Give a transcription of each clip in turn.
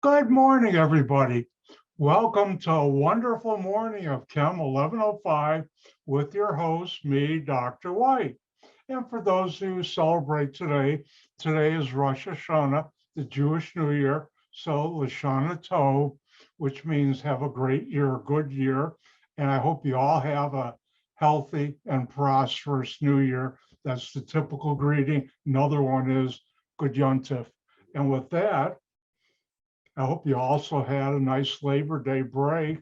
Good morning, everybody. Welcome to a wonderful morning of Chem 1105 with your host, me, Dr. White. And for those who celebrate today, today is Rosh Hashanah, the Jewish New Year. So Lashana Tov, which means have a great year, a good year. And I hope you all have a healthy and prosperous New Year. That's the typical greeting. Another one is Good Yontif. And with that, I hope you also had a nice Labor Day break.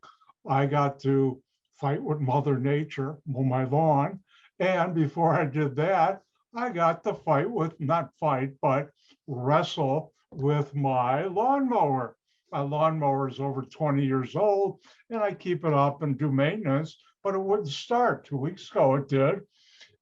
I got to fight with Mother Nature, mow my lawn. And before I did that, I got to fight with, not fight, but wrestle with my lawnmower. My lawnmower is over 20 years old and I keep it up and do maintenance, but it wouldn't start. 2 weeks ago it did.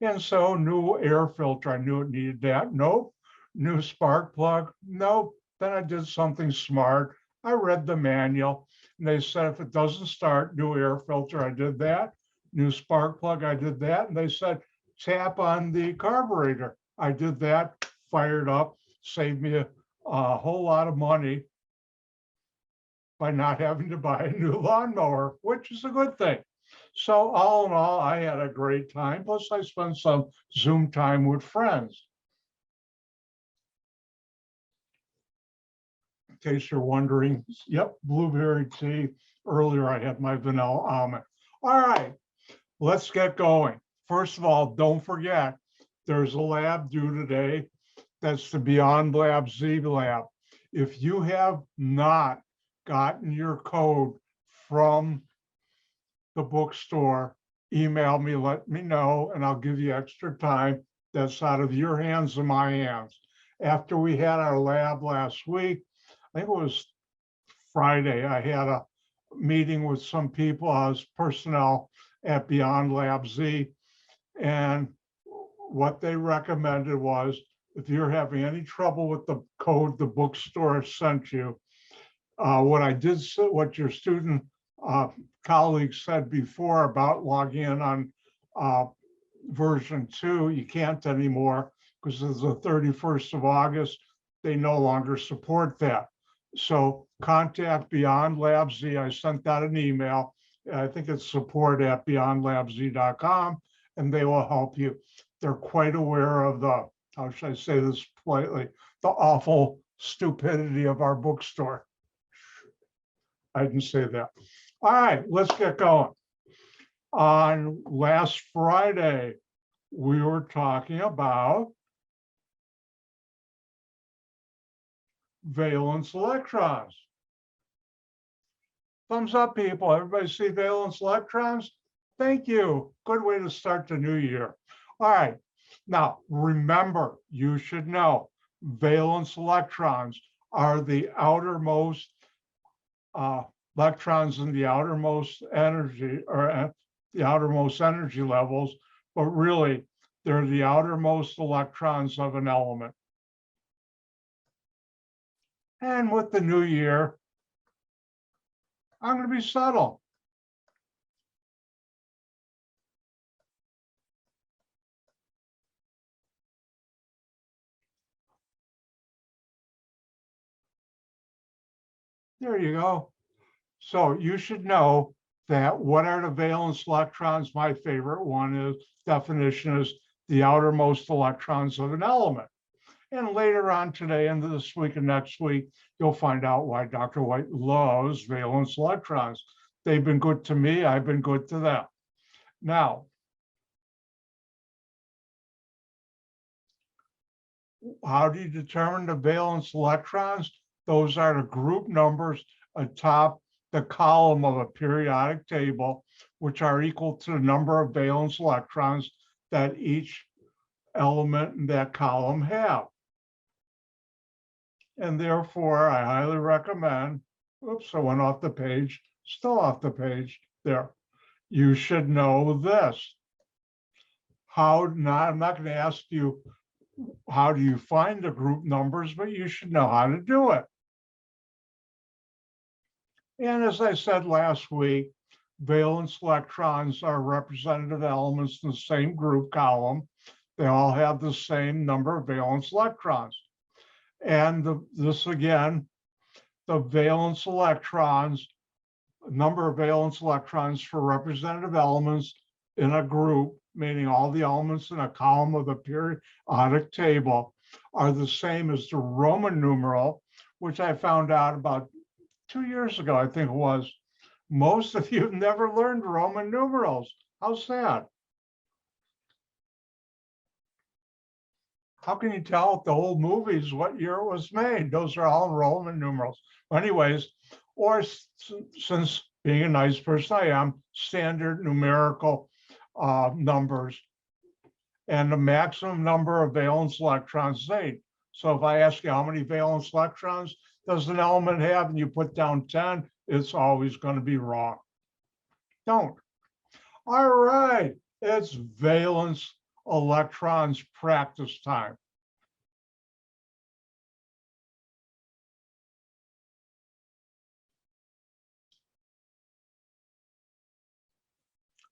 And so new air filter, I knew it needed that. Nope. New spark plug. Nope. Then I did something smart. I read the manual and they said, if it doesn't start, new air filter, I did that. New spark plug, I did that. And they said, tap on the carburetor. I did that, fired up, saved me a whole lot of money by not having to buy a new lawnmower, which is a good thing. So all in all, I had a great time. Plus I spent some Zoom time with friends. In case you're wondering, yep, blueberry tea. Earlier, I had my vanilla almond. All right, let's get going. First of all, don't forget, there's a lab due today. That's the Beyond Lab Z lab. If you have not gotten your code from the bookstore, email me, let me know, and I'll give you extra time. That's out of your hands and my hands. After we had our lab last week, I think it was Friday, I had a meeting with some people, personnel at Beyond Lab Z, and what they recommended was, if you're having any trouble with the code the bookstore sent you, what your student colleagues said before about logging in on version 2, you can't anymore because it's the 31st of August, they no longer support that. So contact Beyond Lab Z. I sent out an email. I think it's support@beyondlabz.com, and they will help you. They're quite aware of the, how should I say this politely, the awful stupidity of our bookstore. I didn't say that. All right, let's get going. On last Friday, we were talking about valence electrons. Thumbs up, people. Everybody see valence electrons? Thank you. Good way to start the new year. All right. Now, remember, you should know, valence electrons are the outermost electrons in the outermost energy, or the outermost energy levels, but really, they're the outermost electrons of an element. And with the new year, I'm going to be subtle. There you go. So you should know that what are the valence electrons? My favorite one is, definition is the outermost electrons of an element. And later on today, into this week and next week, you'll find out why Dr. White loves valence electrons. They've been good to me. I've been good to them. Now, how do you determine the valence electrons? Those are the group numbers atop the column of a periodic table, which are equal to the number of valence electrons that each element in that column have. And therefore, I highly recommend, oops, I went off the page, still off the page there. You should know this. I'm not going to ask you, how do you find the group numbers, but you should know how to do it. And as I said last week, valence electrons are representative elements in the same group column. They all have the same number of valence electrons. And this again the valence electrons, number of valence electrons for representative elements in a group, meaning all the elements in a column of the periodic table, are the same as the Roman numeral, which I found out about 2 years ago, I think it was. Most of you have never learned Roman numerals. How sad. How can you tell if the old movies what year it was made? Those are all Roman numerals. Anyways, or since being a nice person I am, standard numerical numbers. And the maximum number of valence electrons is 8. So if I ask you how many valence electrons does an element have and you put down 10, it's always going to be wrong. Don't. All right, it's valence electrons practice time.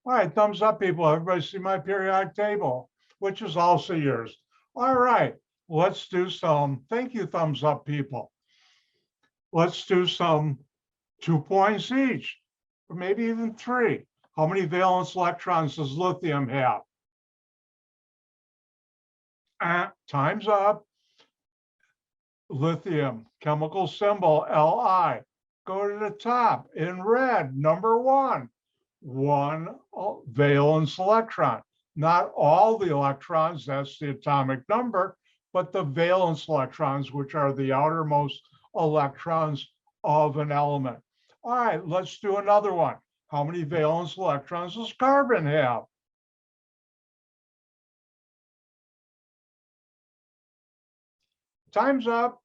All right, thumbs up, people. Everybody see my periodic table, which is also yours. All right, let's do some, thank you, thumbs up, people. Let's do some 2 points each, or maybe even 3. How many valence electrons does lithium have? Time's up. Lithium, chemical symbol Li. Go to the top in red, number 1. 1 valence electron. Not all the electrons, that's the atomic number, but the valence electrons, which are the outermost electrons of an element. All right, let's do another one. How many valence electrons does carbon have? Time's up.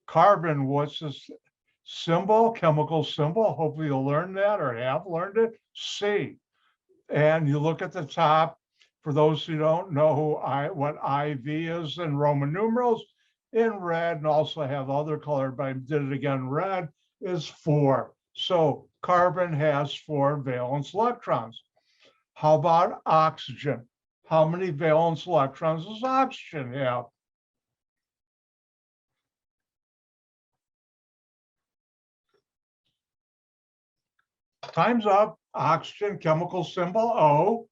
Carbon, what's this symbol, chemical symbol? Hopefully you'll learn that or have learned it. C. And you look at the top, for those who don't know what IV is in Roman numerals, in red, and also have other color, but I did it again, red, is 4. So carbon has 4 valence electrons. How about oxygen? How many valence electrons does oxygen have? Time's up. Oxygen, chemical symbol O,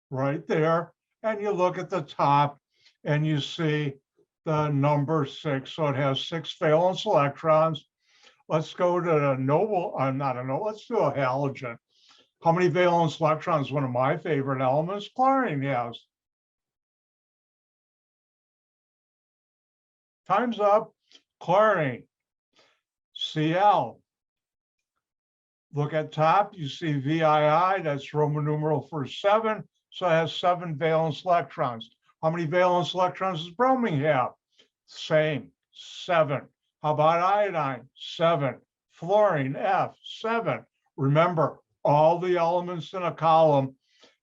right there. And you look at the top and you see the number 6. So it has 6 valence electrons. Let's go to the noble, not a noble, let's do a halogen. How many valence electrons? One of my favorite elements, chlorine has. Time's up. Chlorine, Cl. Look at top, you see VII, that's Roman numeral for 7, so it has 7 valence electrons. How many valence electrons does bromine have? Same, 7. How about iodine? 7. Fluorine, F, 7. Remember, all the elements in a column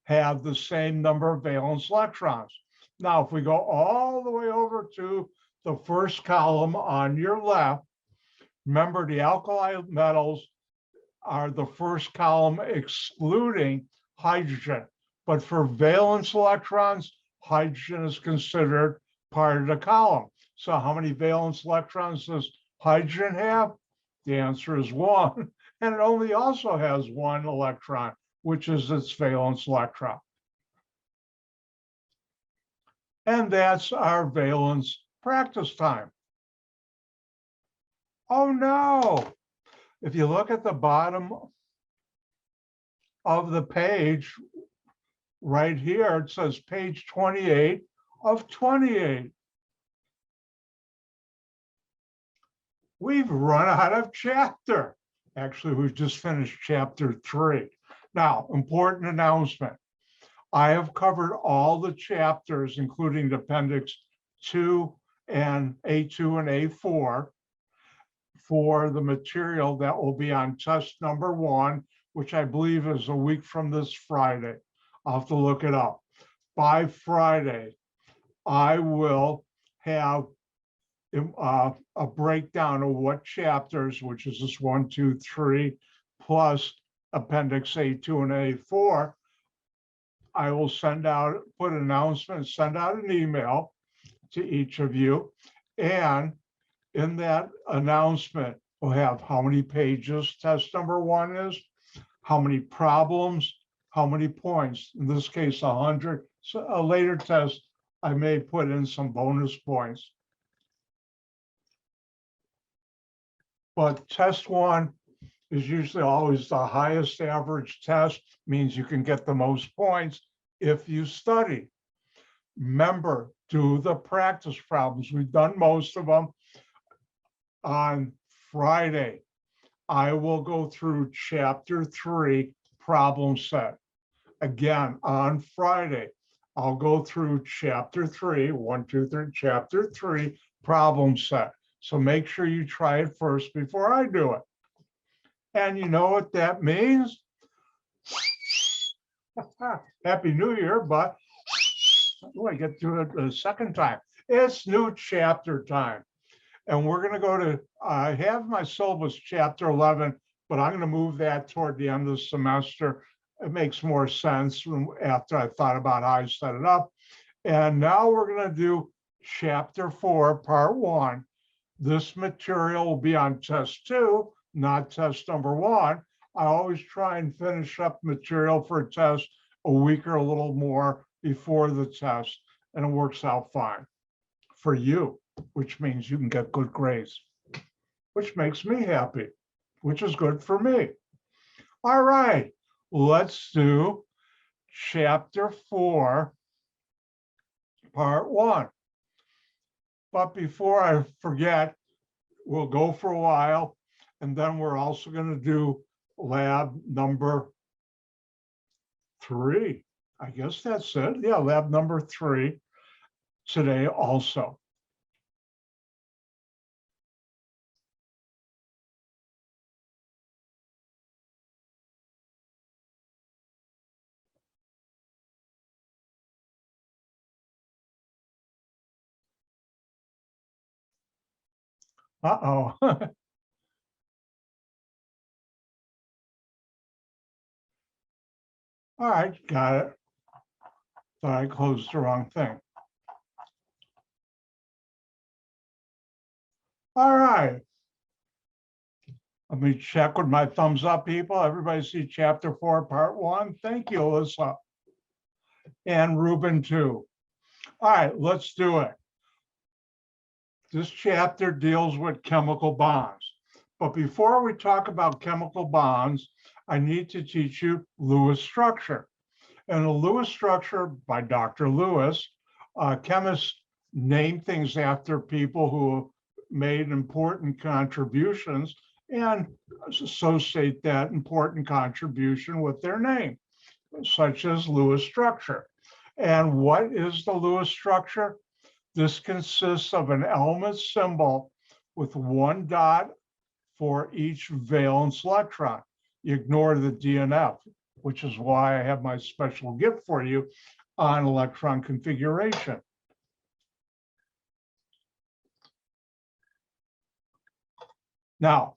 have the same number of valence electrons. Now, if we go all the way over to the first column on your left, remember the alkali metals are the first column excluding hydrogen. But for valence electrons, hydrogen is considered part of the column. So how many valence electrons does hydrogen have? The answer is 1. And it only also has 1 electron, which is its valence electron. And that's our valence practice time. Oh no! If you look at the bottom of the page, right here, it says page 28 of 28. We've run out of chapter. Actually, we've just finished chapter 3. Now, important announcement. I have covered all the chapters, including the appendix 2 and A2 and A4, for the material that will be on test number 1, which I believe is a week from this Friday. I'll have to look it up. By Friday, I will have a breakdown of what chapters, which is this 1, 2, 3, plus appendix A2 and A4. I will send out, put an announcement, send out an email to each of you. And in that announcement, we'll have how many pages test number 1 is, how many problems, how many points. In this case, 100. So a later test, I may put in some bonus points. But test 1 is usually always the highest average test, means you can get the most points if you study. Remember, do the practice problems. We've done most of them. On Friday, I will go through chapter 3 problem set. Again, on Friday, I'll go through chapter 3, 1, 2, 3, chapter 3 problem set. So make sure you try it first before I do it. And you know what that means? Happy New Year, but I get to it a second time. It's new chapter time. And we're going to go to, I have my syllabus chapter 11, but I'm going to move that toward the end of the semester. It makes more sense after I thought about how I set it up. And now we're going to do chapter 4, part 1. This material will be on test 2, not test number 1. I always try and finish up material for a test a week or a little more before the test, and it works out fine for you, which means you can get good grades, which makes me happy, which is good for me. All right, let's do chapter 4, part 1. But before I forget, we'll go for a while, and then we're also going to do lab number 3. I guess that's it. Yeah, lab number 3 today also. Uh-oh. All right, got it. Thought I closed the wrong thing. All right. Let me check with my thumbs up, people. Everybody see chapter 4, part 1? Thank you, Alyssa. And Ruben, too. All right, let's do it. This chapter deals with chemical bonds. But before we talk about chemical bonds, I need to teach you Lewis structure. And a Lewis structure by Dr. Lewis, chemists name things after people who made important contributions and associate that important contribution with their name, such as Lewis structure. And what is the Lewis structure? This consists of an element symbol with 1 dot for each valence electron. You ignore the DNF, which is why I have my special gift for you on electron configuration. Now,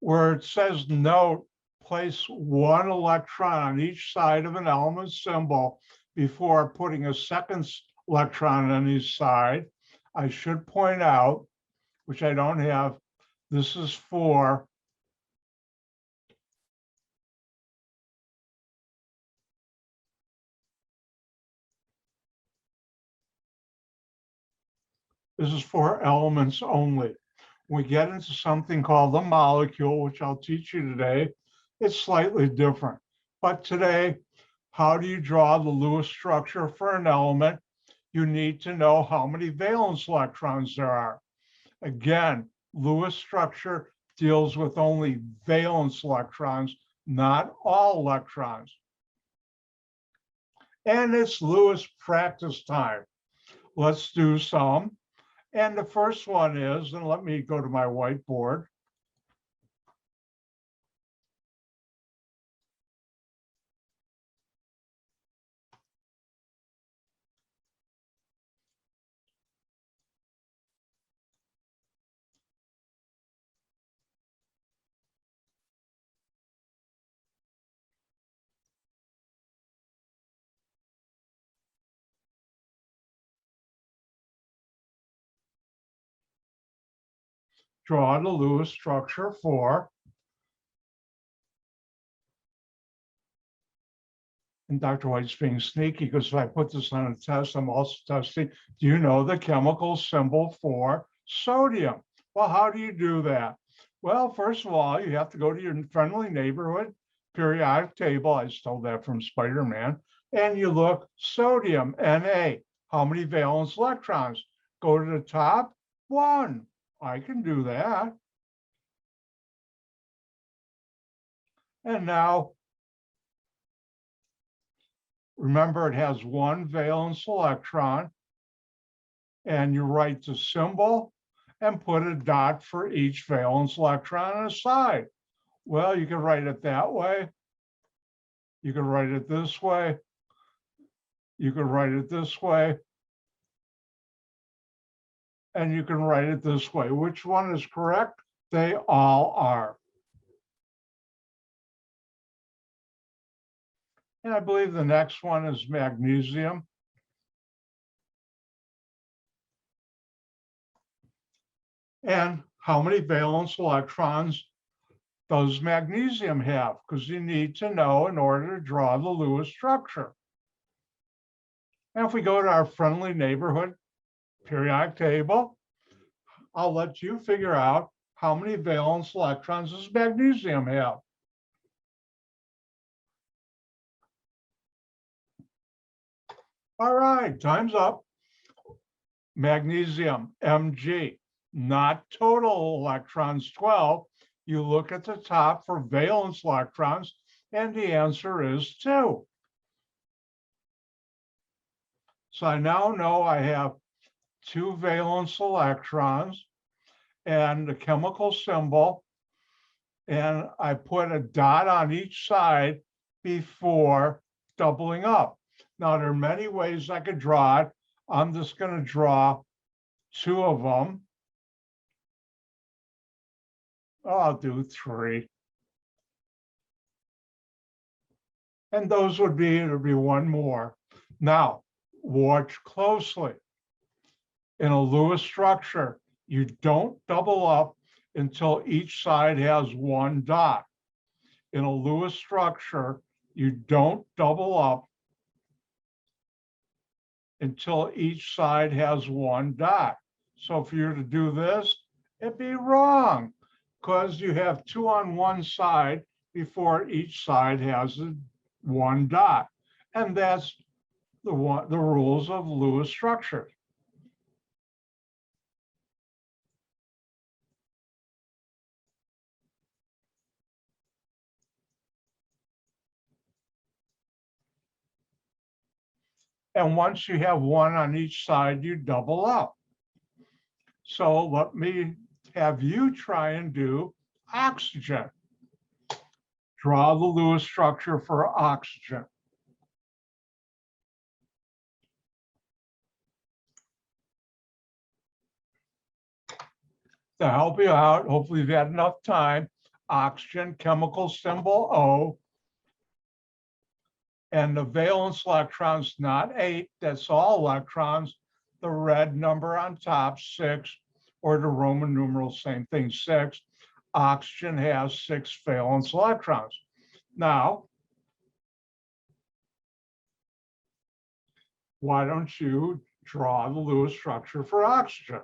where it says note, place 1 electron on each side of an element symbol before putting a second electron on each side. I should point out, which I don't have, this is for elements only. When we get into something called the molecule, which I'll teach you today, it's slightly different. But today, how do you draw the Lewis structure for an element? You need to know how many valence electrons there are. Again, Lewis structure deals with only valence electrons, not all electrons. And it's Lewis practice time. Let's do some. And the first one is, and let me go to my whiteboard. draw the Lewis structure for, and Dr. White's being sneaky because if I put this on a test, I'm also testing, do you know the chemical symbol for sodium? Well, how do you do that? Well, first of all, you have to go to your friendly neighborhood periodic table. I stole that from Spider-Man. And you look sodium, Na. How many valence electrons? Go to the top, 1. I can do that. And now, remember, it has 1 valence electron. And you write the symbol and put a dot for each valence electron on the side. Well, you can write it that way. You can write it this way. You can write it this way. And you can write it this way. Which one is correct? They all are. And I believe the next one is magnesium. And how many valence electrons does magnesium have? Because you need to know in order to draw the Lewis structure. And if we go to our friendly neighborhood periodic table, I'll let you figure out how many valence electrons does magnesium have. All right, time's up. Magnesium, Mg, not total electrons, 12. You look at the top for valence electrons, and the answer is 2. So I now know I have 2 valence electrons and the chemical symbol, and I put a dot on each side before doubling up. Now, there are many ways I could draw it. I'm just going to draw 2 of them. Oh, I'll do 3. And those would be, there'd be 1 more. Now, watch closely. In a Lewis structure, you don't double up until each side has 1 dot. In a Lewis structure, you don't double up until each side has 1 dot. So if you were to do this, it'd be wrong because you have 2 on one side before each side has 1 dot. And that's the rules of Lewis structure. And once you have 1 on each side, you double up. So let me have you try and do oxygen. Draw the Lewis structure for oxygen. To help you out, hopefully you've had enough time, oxygen, chemical symbol O, and the valence electrons, not 8, that's all electrons, the red number on top, 6, or the Roman numeral, same thing, 6. Oxygen has 6 valence electrons. Now, why don't you draw the Lewis structure for oxygen?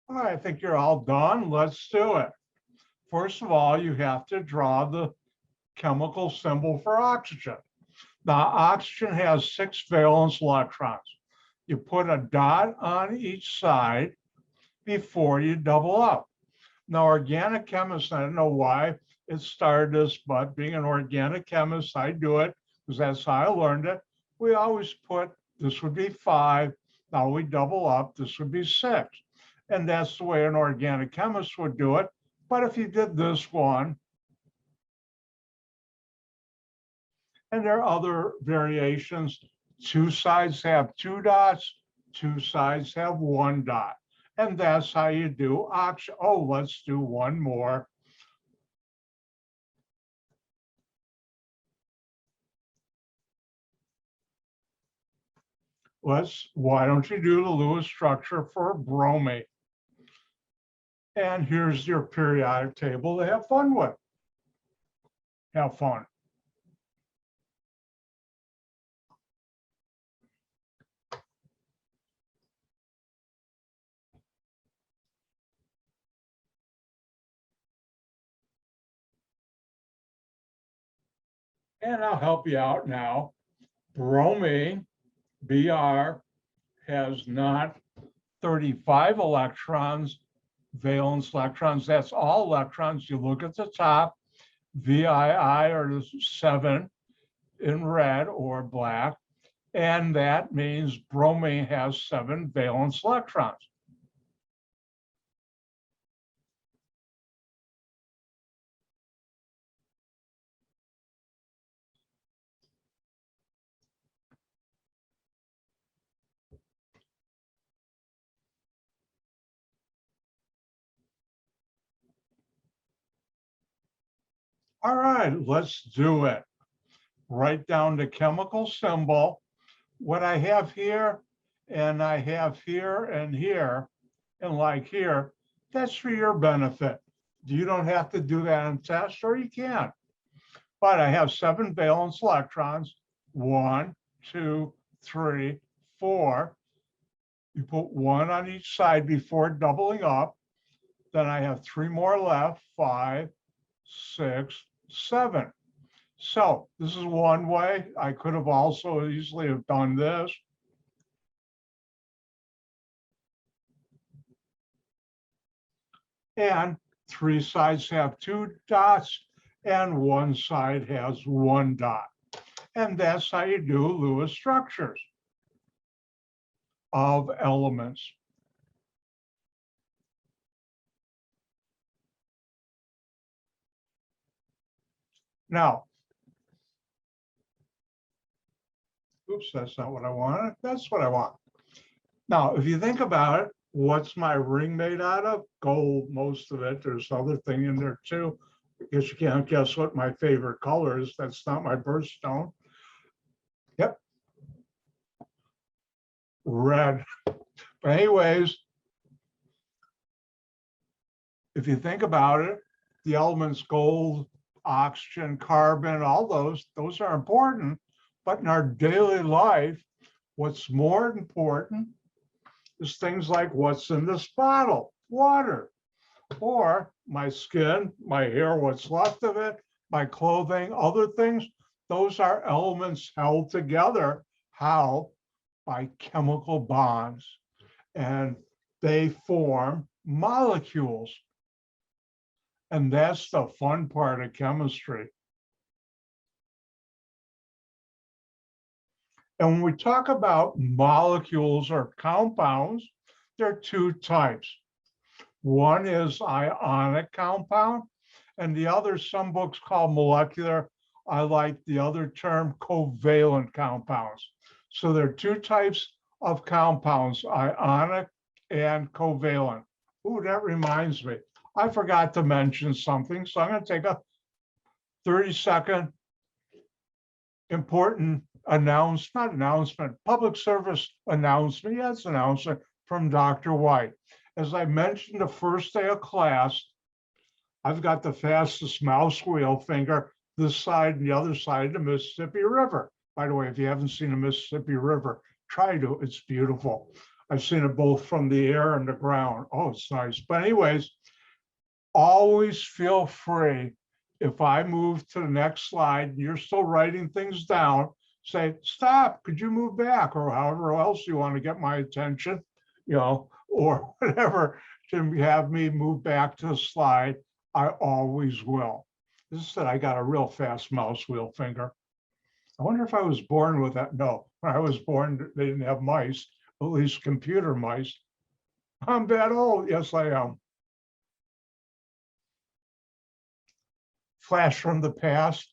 All right, I think you're all done. Let's do it. First of all, you have to draw the chemical symbol for oxygen. Now, oxygen has 6 valence electrons. You put a dot on each side before you double up. Now, organic chemists, I don't know why it started this, but being an organic chemist, I do it because that's how I learned it. We always put, this would be 5. Now we double up, this would be 6. And that's the way an organic chemist would do it. But if you did this one, and there are other variations, two sides have 2 dots, two sides have 1 dot. And that's how you do oxygen. Oh, let's do one more. Why don't you do the Lewis structure for bromate? And here's your periodic table to have fun with. Have fun. And I'll help you out now. Bromine, Br, has not 35 electrons, valence electrons. That's all electrons. You look at the top, VII are 7 in red or black, and that means bromine has 7 valence electrons. All right, let's do it. Write down the chemical symbol. What I have here, and I have here and here, and like here, that's for your benefit. You don't have to do that in test, or you can. But I have 7 valence electrons, 1, 2, 3, 4. You put 1 on each side before doubling up. Then I have 3 more left, 5, 6, 7. So this is one way. I could have also easily have done this. And 3 sides have 2 dots and 1 side has 1 dot. And that's how you do Lewis structures of elements. Now, oops, that's not what I wanted. That's what I want. Now, if you think about it, what's my ring made out of? Gold, most of it. There's other thing in there too. I guess you can't guess what my favorite color is. That's not my birthstone. Yep. Red. But anyways, if you think about it, the elements gold, oxygen, carbon, all those are important. But in our daily life, what's more important is things like what's in this bottle, water, or my skin, my hair, what's left of it, my clothing, other things. Those are elements held together. How? By chemical bonds. And they form molecules. And that's the fun part of chemistry. And when we talk about molecules or compounds, there are 2 types. One is ionic compound, and the other, some books call molecular. I like the other term, covalent compounds. So there are 2 types of compounds, ionic and covalent. Ooh, that reminds me. I forgot to mention something, so I'm going to take a 30-second important public service announcement. Yes, announcement from Dr. White. As I mentioned the first day of class, I've got the fastest mouse wheel finger this side and the other side of the Mississippi River. By the way, if you haven't seen the Mississippi River, try to. It's beautiful. I've seen it both from the air and the ground. Oh, it's nice. But anyways, always feel free, if I move to the next slide and you're still writing things down, say, stop, could you move back, or however else you want to get my attention, or whatever, to have me move back to the slide. I always will. This is that I got a real fast mouse wheel finger. I wonder if I was born with that. No, when I was born, they didn't have mice, at least computer mice. I'm that old. Yes, I am. Flash from the past.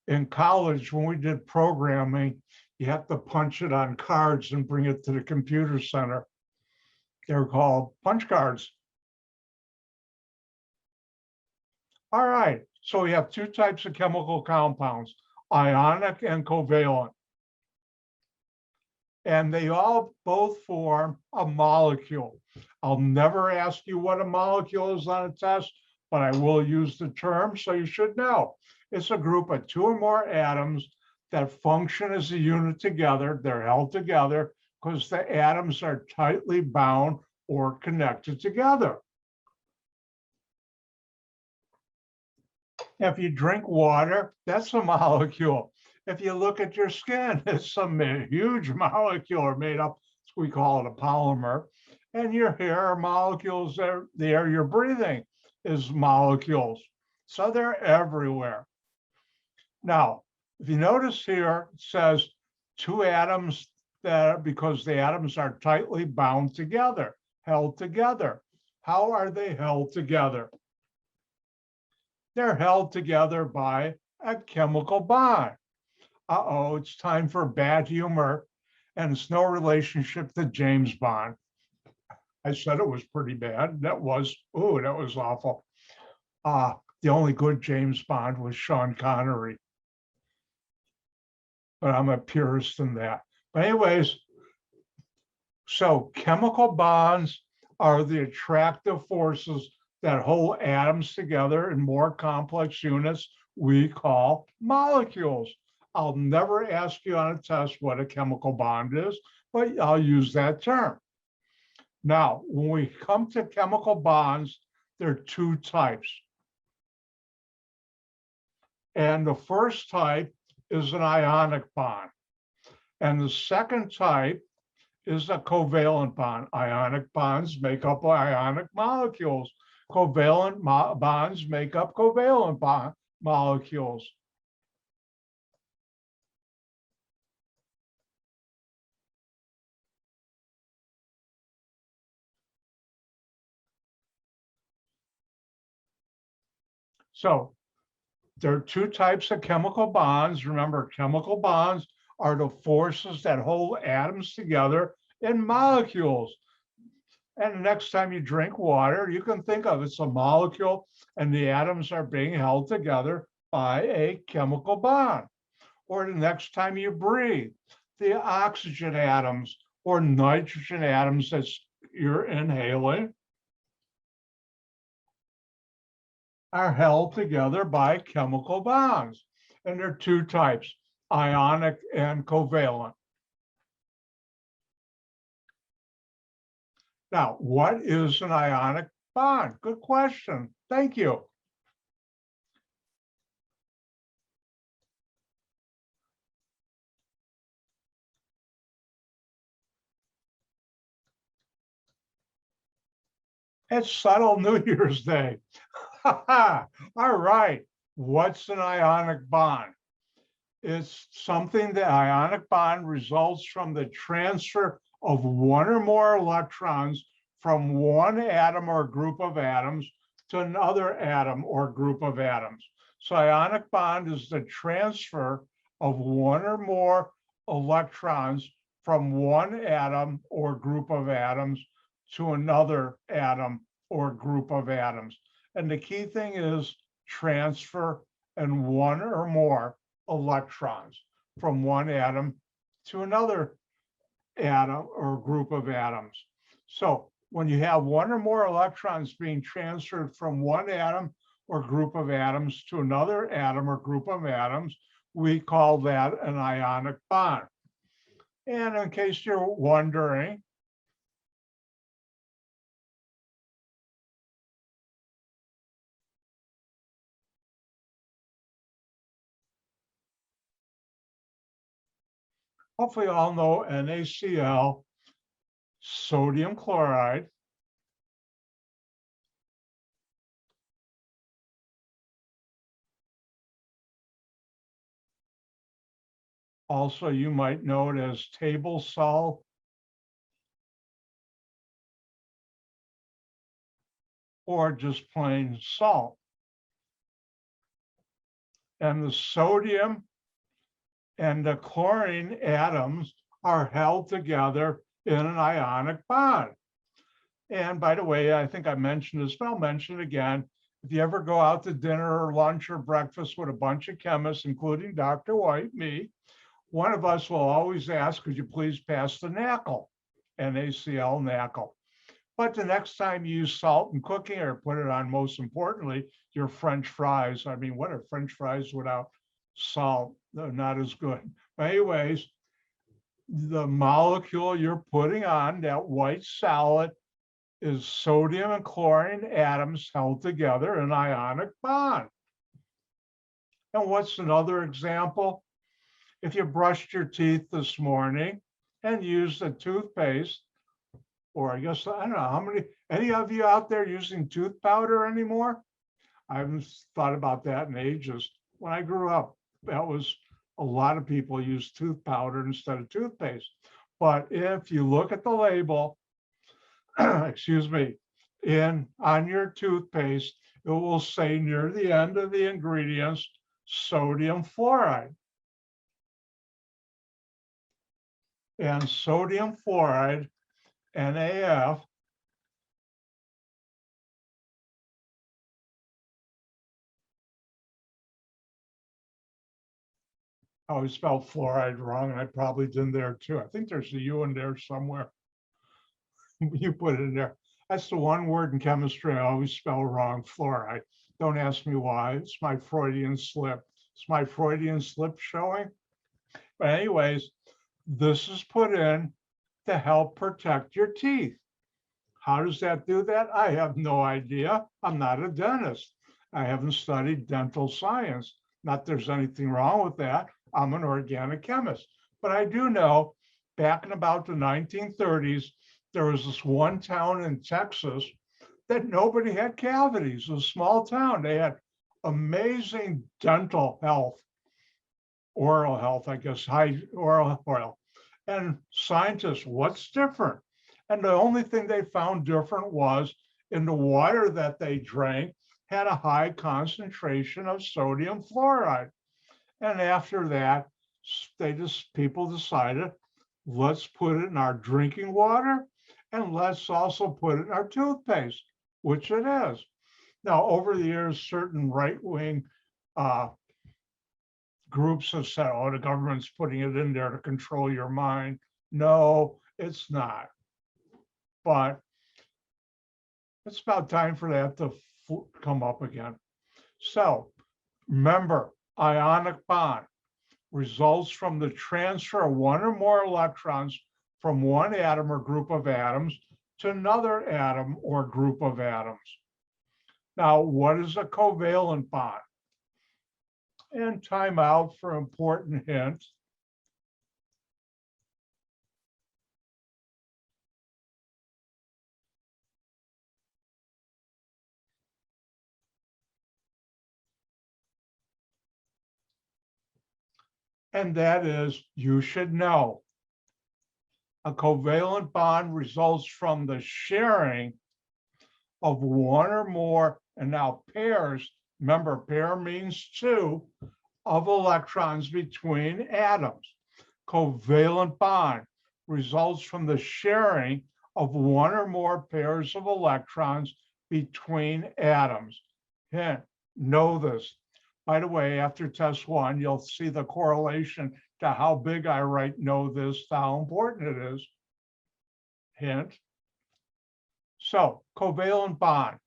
In college, when we did programming, you have to punch it on cards and bring it to the computer center. They're called punch cards. All right, so we have two types of chemical compounds, ionic and covalent. And they all both form a molecule. I'll never ask you what a molecule is on a test, but I will use the term, so you should know. It's a group of two or more atoms that function as a unit together. They're held together because the atoms are tightly bound or connected together. If you drink water, that's a molecule. If you look at your skin, it's some huge molecule made up, we call it a polymer. And your hair are molecules, the air you're breathing is molecules. So they're everywhere. Now, if you notice here, it says two atoms that, because the atoms are tightly bound together, held together. How are they held together? They're held together by a chemical bond. Uh-oh, it's time for bad humor, and it's no relationship to James Bond. I said it was pretty bad. That was awful. The only good James Bond was Sean Connery. But I'm a purist in that. But anyways, so chemical bonds are the attractive forces that hold atoms together in more complex units we call molecules. I'll never ask you on a test what a chemical bond is, but I'll use that term. Now, when we come to chemical bonds, there are two types. And the first type is an ionic bond. And the second type is a covalent bond. Ionic bonds make up ionic molecules. Covalent bonds make up covalent molecules. So there are two types of chemical bonds. Remember, chemical bonds are the forces that hold atoms together in molecules. And the next time you drink water, you can think of it's a molecule and the atoms are being held together by a chemical bond. Or the next time you breathe, the oxygen atoms or nitrogen atoms that you're inhaling are held together by chemical bonds. And there are two types, ionic and covalent. Now, what is an ionic bond? Good question. Thank you. It's subtle New Year's Day. All right. What's an ionic bond? It's something the ionic bond results from the transfer of one or more electrons from one atom or group of atoms to another atom or group of atoms. So ionic bond is the transfer of one or more electrons from one atom or group of atoms to another atom or group of atoms. And the key thing is transfer and one or more electrons from one atom to another atom or group of atoms. So when you have one or more electrons being transferred from one atom or group of atoms to another atom or group of atoms, we call that an ionic bond. And in case you're wondering, hopefully you all know NaCl, sodium chloride, also you might know it as table salt, or just plain salt. And the sodium and the chlorine atoms are held together in an ionic bond. And by the way, I think I mentioned this, but I'll mention it again. If you ever go out to dinner or lunch or breakfast with a bunch of chemists, including Dr. White, me, one of us will always ask, could you please pass the NaCl, NaCl, NaCl. But the next time you use salt in cooking, or put it on, most importantly, your French fries. I mean, what are French fries without salt? They're not as good. But anyways, the molecule you're putting on that white salad is sodium and chlorine atoms held together in an ionic bond. And what's another example? If you brushed your teeth this morning and used a toothpaste, or I guess, I don't know how many, any of you out there using tooth powder anymore? I haven't thought about that in ages. When I grew up, that was a lot of people use tooth powder instead of toothpaste. But if you look at the label, excuse me, on your toothpaste, it will say near the end of the ingredients, sodium fluoride. And sodium fluoride, NaF, I always spelled fluoride wrong, and I probably did in there too. I think there's a U in there somewhere. You put it in there. That's the one word in chemistry I always spell wrong, fluoride. Don't ask me why. It's my Freudian slip. It's my Freudian slip showing. But anyways, this is put in to help protect your teeth. How does that do that? I have no idea. I'm not a dentist. I haven't studied dental science. Not there's anything wrong with that. I'm an organic chemist. But I do know back in about the 1930s, there was this one town in Texas that nobody had cavities. It was a small town. They had amazing dental health, oral health, I guess, high oral. And scientists, what's different? And the only thing they found different was in the water that they drank had a high concentration of sodium fluoride. And after that, people decided, let's put it in our drinking water and let's also put it in our toothpaste, which it is. Now, over the years, certain right-wing groups have said, oh, the government's putting it in there to control your mind. No, it's not. But it's about time for that to come up again. So remember, ionic bond results from the transfer of one or more electrons from one atom or group of atoms to another atom or group of atoms. Now, what is a covalent bond? And time out for important hints. And that is, you should know, a covalent bond results from the sharing of one or more, and now pairs, remember pair means two, of electrons between atoms. Covalent bond results from the sharing of one or more pairs of electrons between atoms. Hint, know this. By the way, after test one, you'll see the correlation to how big I write know this, to how important it is. Hint. So, covalent bond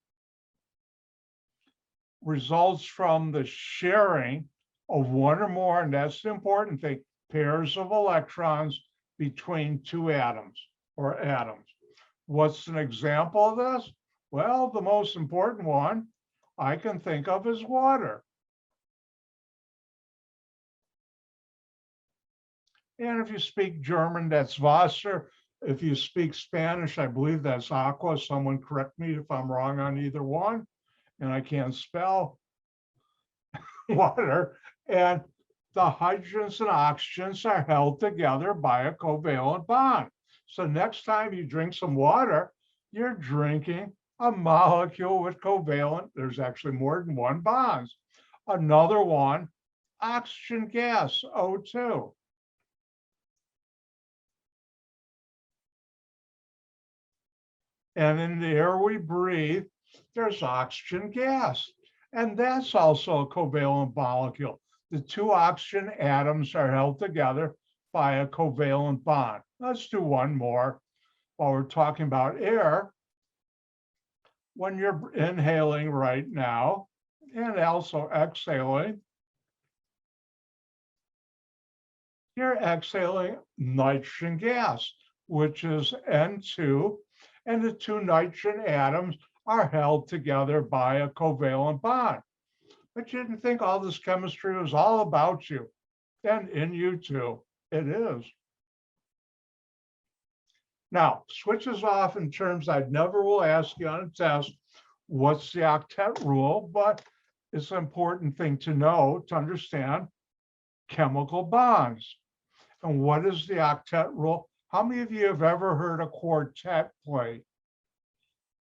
results from the sharing of one or more, and that's the important thing, pairs of electrons between two atoms or atoms. What's an example of this? Well, the most important one I can think of is water. And if you speak German, that's Wasser. If you speak Spanish, I believe that's aqua. Someone correct me if I'm wrong on either one. And I can't spell water. And the hydrogens and oxygens are held together by a covalent bond. So next time you drink some water, you're drinking a molecule with covalent, there's actually more than one bonds. Another one, oxygen gas, O2. And in the air we breathe, there's oxygen gas. And that's also a covalent molecule. The two oxygen atoms are held together by a covalent bond. Let's do one more while we're talking about air. When you're inhaling right now and also exhaling, you're exhaling nitrogen gas, which is N2, and the two nitrogen atoms are held together by a covalent bond. But you didn't think all this chemistry was all about you, and in you too. It is. Now, switches off in terms I never will ask you on a test, what's the octet rule, but it's an important thing to know, to understand chemical bonds. And what is the octet rule? How many of you have ever heard a quartet play?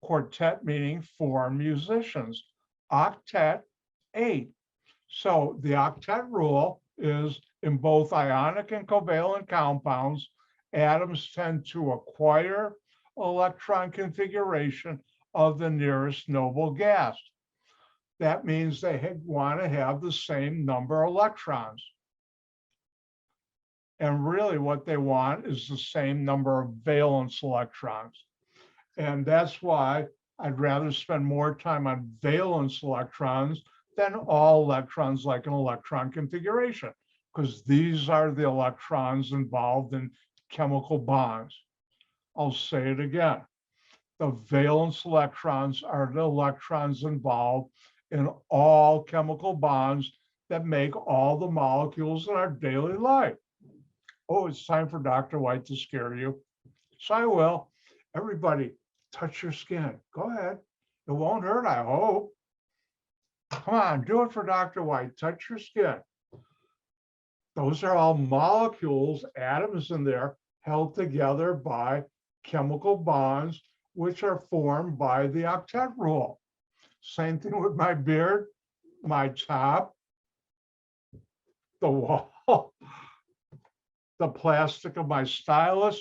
Quartet meaning 4 musicians. Octet, 8. So the octet rule is in both ionic and covalent compounds, atoms tend to acquire electron configuration of the nearest noble gas. That means they want to have the same number of electrons. And really what they want is the same number of valence electrons. And that's why I'd rather spend more time on valence electrons than all electrons like an electron configuration, because these are the electrons involved in chemical bonds. I'll say it again. The valence electrons are the electrons involved in all chemical bonds that make all the molecules in our daily life. Oh, it's time for Dr. White to scare you. So I will. Everybody, touch your skin. Go ahead. It won't hurt, I hope. Come on, do it for Dr. White. Touch your skin. Those are all molecules, atoms in there, held together by chemical bonds, which are formed by the octet rule. Same thing with my beard, my top, the wall, the plastic of my stylus.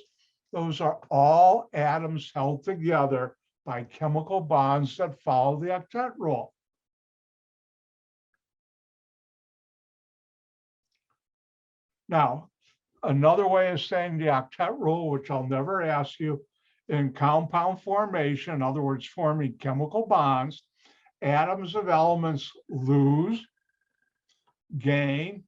Those are all atoms held together by chemical bonds that follow the octet rule. Now, another way of saying the octet rule, which I'll never ask you, in compound formation, in other words, forming chemical bonds, atoms of elements lose, gain,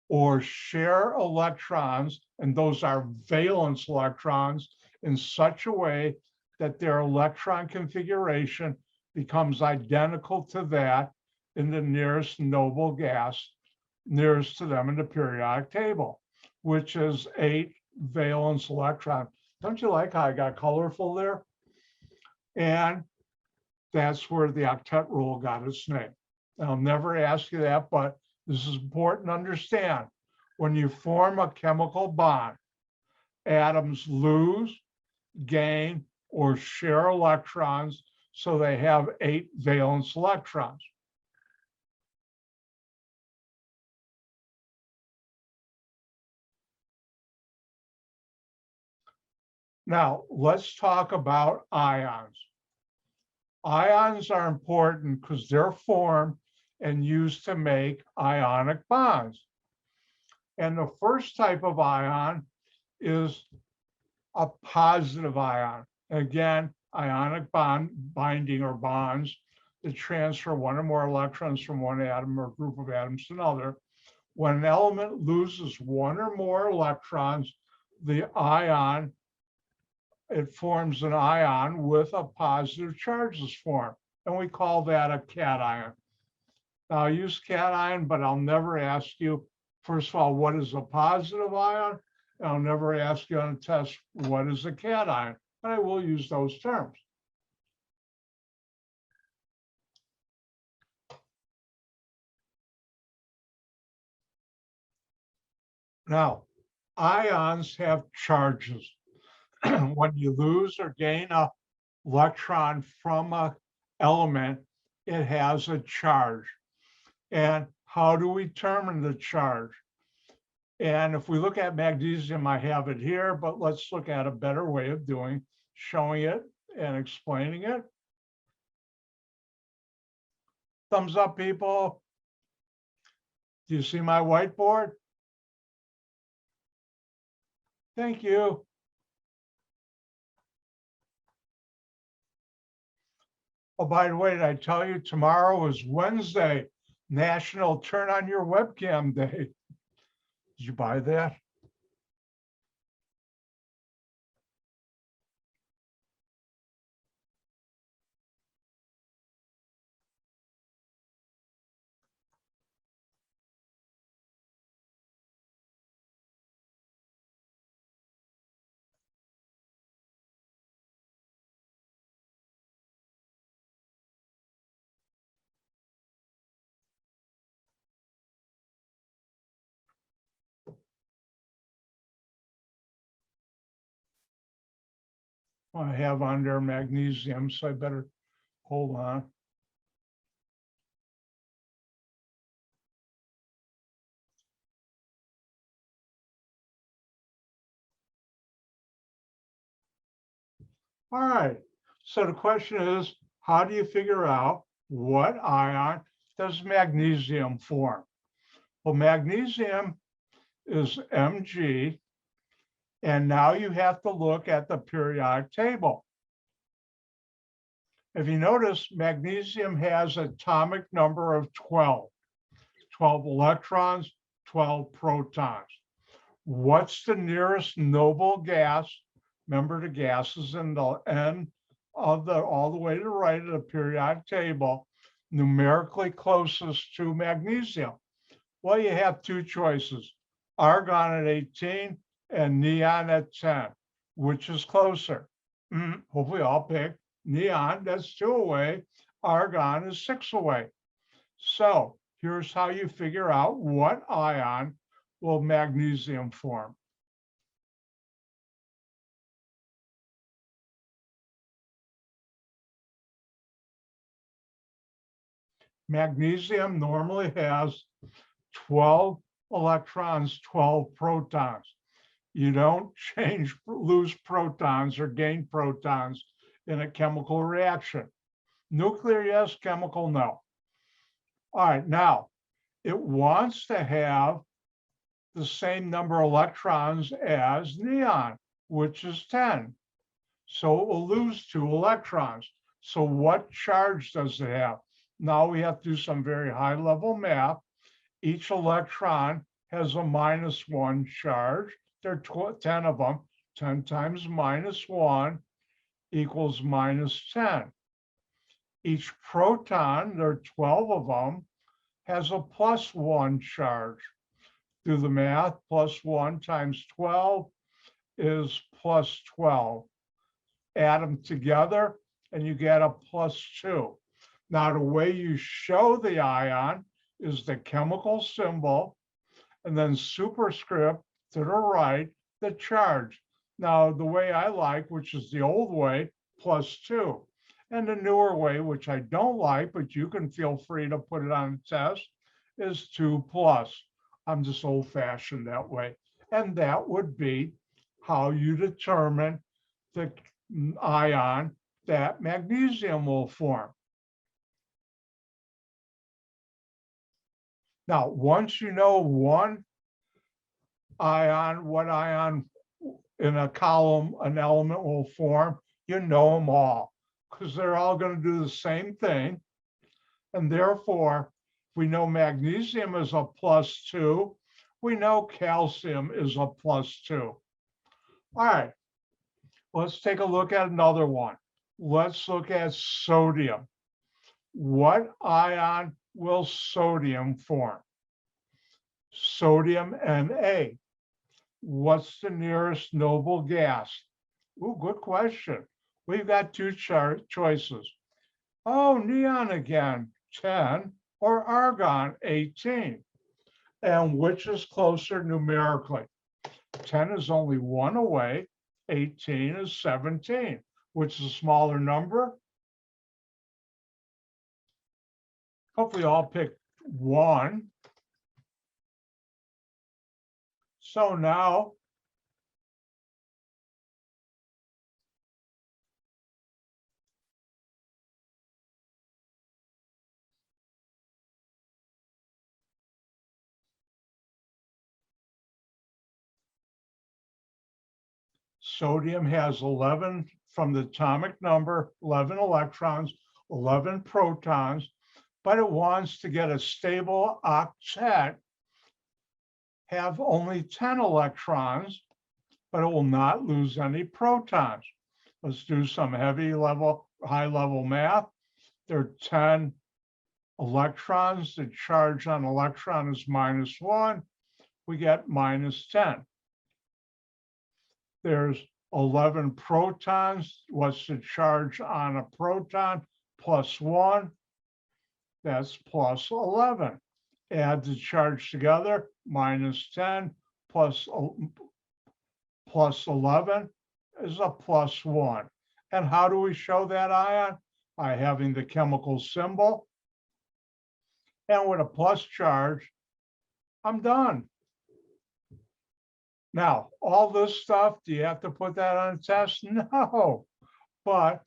or share electrons, and those are valence electrons, in such a way that their electron configuration becomes identical to that in the nearest noble gas nearest to them in the periodic table, which is 8 valence electrons. Don't you like how I got colorful there? And that's where the octet rule got its name. I'll never ask you that, but this is important to understand. When you form a chemical bond, atoms lose, gain, or share electrons, so they have 8 valence electrons. Now, let's talk about ions. Ions are important because they're formed and used to make ionic bonds. And the first type of ion is a positive ion. Again, ionic bond binding or bonds that transfer one or more electrons from one atom or group of atoms to another. When an element loses one or more electrons, the ion, it forms an ion with a positive charges form, and we call that a cation. Now, I use cation, but I'll never ask you, first of all, what is a positive ion? And I'll never ask you on a test, what is a cation? But I will use those terms. Now, ions have charges. when you lose or gain a electron from an element, it has a charge. And how do we determine the charge? And if we look at magnesium, I have it here, but let's look at a better way of showing it and explaining it. Thumbs up, people. Do you see my whiteboard? Thank you. Oh, by the way, did I tell you tomorrow is Wednesday, National Turn on Your Webcam Day? Did you buy that? I have on there magnesium, so I better hold on. All right, so the question is, how do you figure out what ion does magnesium form? Well, magnesium is Mg, and now you have to look at the periodic table. If you notice, magnesium has an atomic number of 12. 12 electrons, 12 protons. What's the nearest noble gas? Remember, the gases in the end of all the way to the right of the periodic table, numerically closest to magnesium. Well, you have two choices, argon at 18 and neon at 10. Which is closer? Hopefully I'll pick neon, that's 2 away. Argon is 6 away. So here's how you figure out what ion will magnesium form. Magnesium normally has 12 electrons, 12 protons. You don't lose protons or gain protons in a chemical reaction. Nuclear, yes, chemical, no. All right, now it wants to have the same number of electrons as neon, which is 10. So it will lose 2 electrons. So what charge does it have? Now we have to do some very high level math. Each electron has a -1 charge. There are 10 of them. 10 times -1 equals -10. Each proton, there are 12 of them, has a +1 charge. Do the math, +1 times 12 is +12. Add them together and you get a +2. Now, the way you show the ion is the chemical symbol and then superscript to the right, the charge. Now, the way I like, which is the old way, +2. And the newer way, which I don't like, but you can feel free to put it on the test, is 2+. I'm just old fashioned that way. And that would be how you determine the ion that magnesium will form. Now, once you know one ion, what ion in a column an element will form, you know them all, because they're all going to do the same thing. And therefore, we know magnesium is a +2. We know calcium is a +2. All right, let's take a look at another one. Let's look at sodium. What ion will sodium form? Sodium Na. What's the nearest noble gas? Ooh, good question. We've got two choices. Oh, neon again, 10, or argon, 18. And which is closer numerically? 10 is only 1 away, 18 is 17. Which is a smaller number? Hopefully all picked 1. So now sodium has 11 from the atomic number, 11 electrons, 11 protons, but it wants to get a stable octet, have only 10 electrons, but it will not lose any protons. Let's do some high level math. There are 10 electrons. The charge on electron is -1. We get -10. There's 11 protons. What's the charge on a proton? +1. That's +11. Add the charge together, -10 plus 11 is a +1. And how do we show that ion? By having the chemical symbol. And with a plus charge, I'm done. Now, all this stuff, do you have to put that on a test? No. But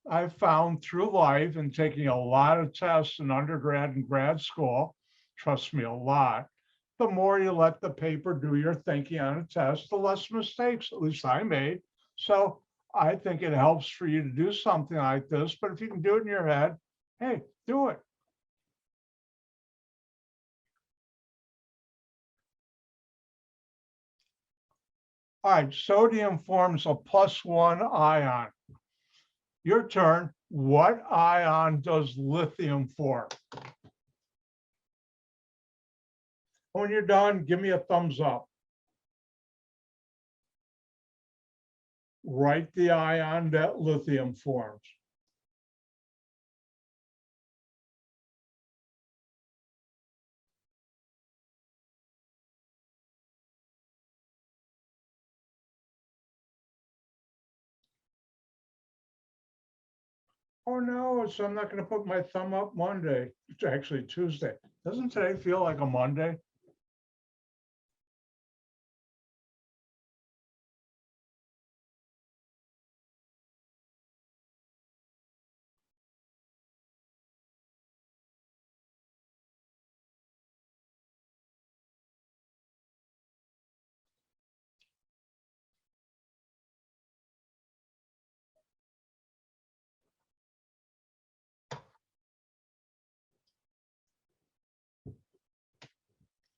I found through life and taking a lot of tests in undergrad and grad school, trust me, a lot, the more you let the paper do your thinking on a test, the less mistakes, at least I made. So I think it helps for you to do something like this, but if you can do it in your head, hey, do it. All right, sodium forms a +1 ion. Your turn. What ion does lithium form? When you're done, give me a thumbs up. Write the ion that lithium forms. Oh no, so I'm not going to put my thumb up Monday. It's actually Tuesday. Doesn't today feel like a Monday?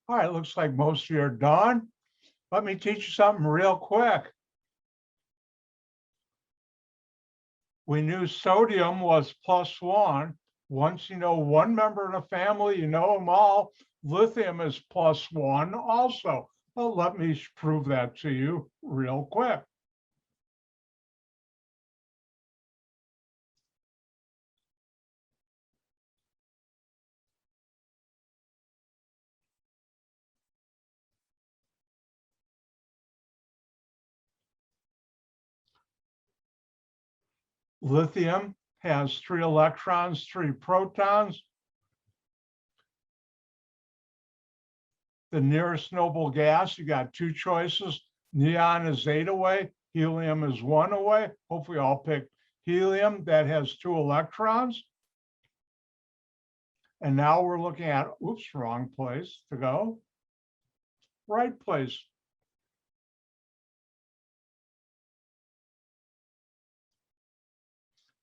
All right, looks like most of you are done. Let me teach you something real quick. We knew sodium was +1. Once you know one member in a family, you know them all. Lithium is +1 also. Well, let me prove that to you real quick. Lithium has 3 electrons, 3 protons. The nearest noble gas, you got 2 choices. Neon is 8 away, helium is 1 away. Hopefully all picked helium. That has 2 electrons. And now we're looking at, oops, wrong place to go. Right place.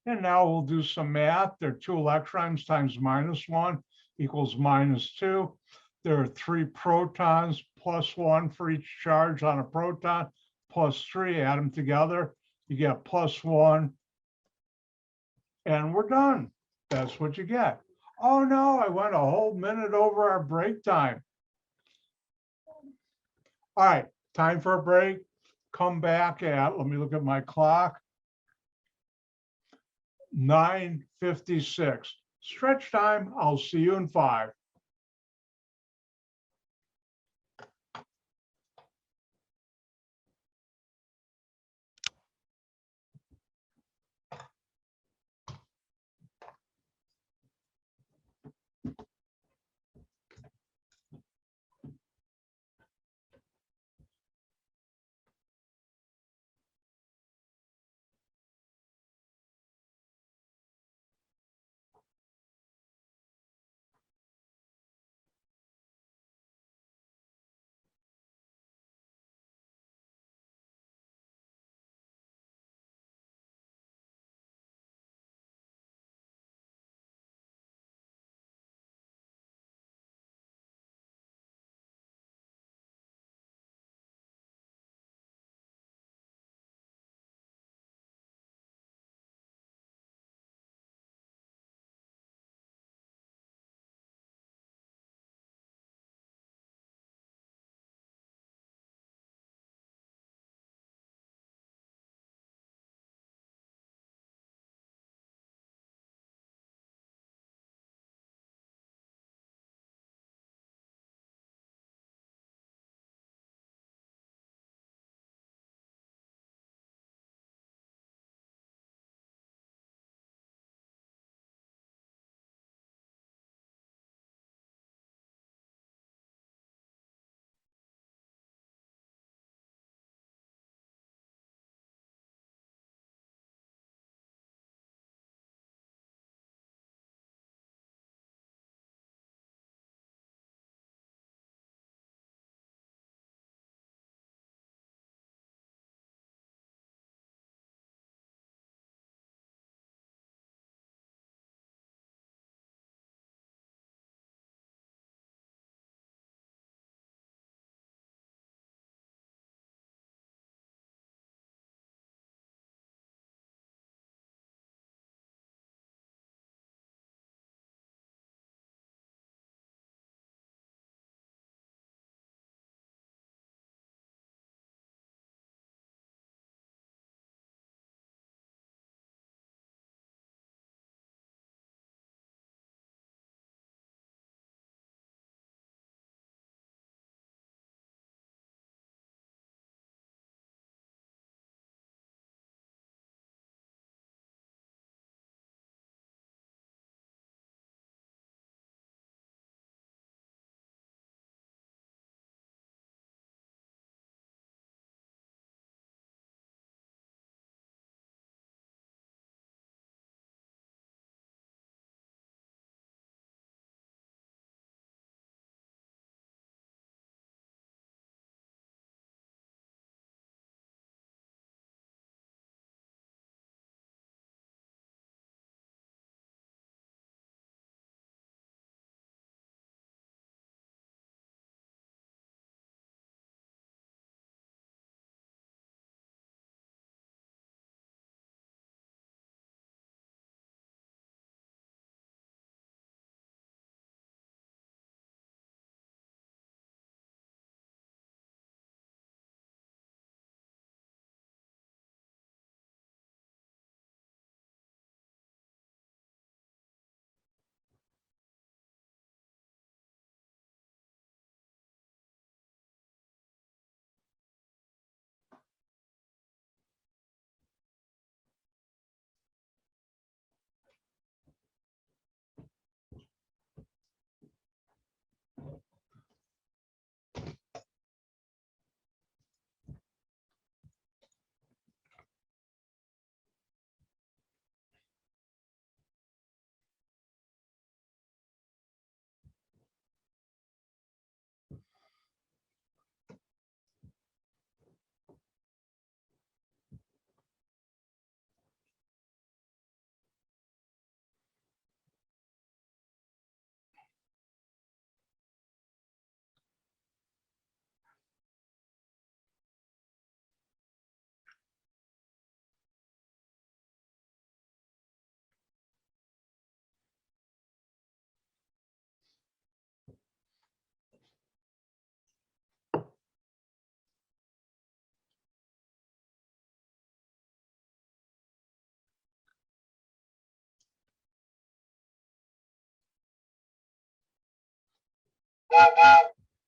And now we'll do some math. There are 2 electrons times -1 equals -2. There are 3 protons, +1 for each charge on a proton, +3, add them together, you get +1, and we're done. That's what you get. Oh no, I went a whole minute over our break time. All right, time for a break. Come back at, let me look at my clock, 9:56. Stretch time, I'll see you in 5.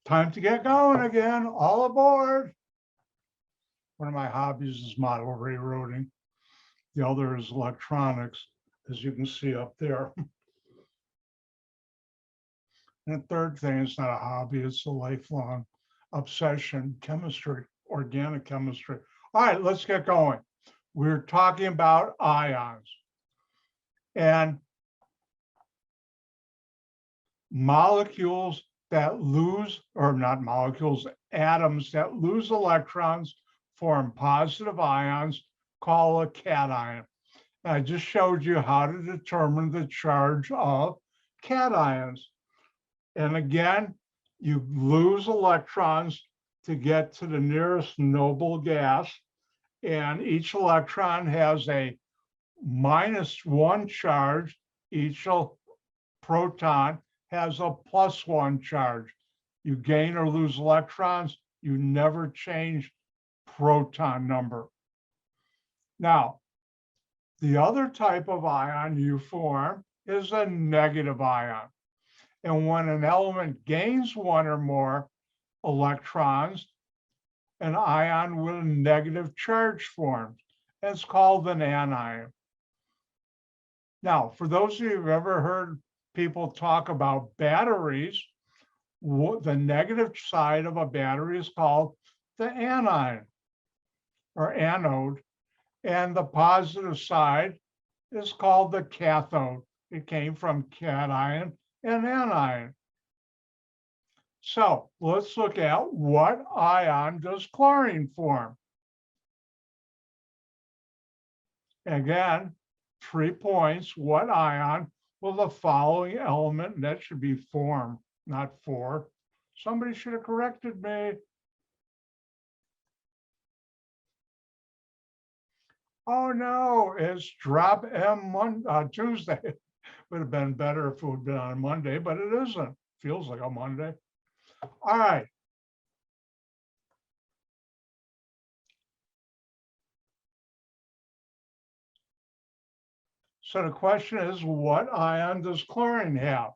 Time to get going again. All aboard. One of my hobbies is model railroading. The other is electronics, as you can see up there. And the third thing is not a hobby, it's a lifelong obsession, chemistry, organic chemistry. All right, let's get going. We're talking about ions. And molecules that lose, or not molecules, atoms that lose electrons form positive ions called a cation. I just showed you how to determine the charge of cations. And again, you lose electrons to get to the nearest noble gas. And each electron has a -1 charge. Each proton has a +1 charge. You gain or lose electrons, you never change proton number. Now, the other type of ion you form is a negative ion. And when an element gains 1 or more electrons, an ion with a negative charge forms. It's called an anion. Now, for those of you who've ever heard people talk about batteries, the negative side of a battery is called the anion or anode, and the positive side is called the cathode. It came from cation and anion. So let's look at what ion does chlorine form. Again, 3 points. What ion will the following element, and that should be form, not for. Somebody should have corrected me. Oh no, it's drop M Tuesday. Would have been better if it would have been on Monday, but it isn't. Feels like a Monday. All right. So the question is, what ion does chlorine have?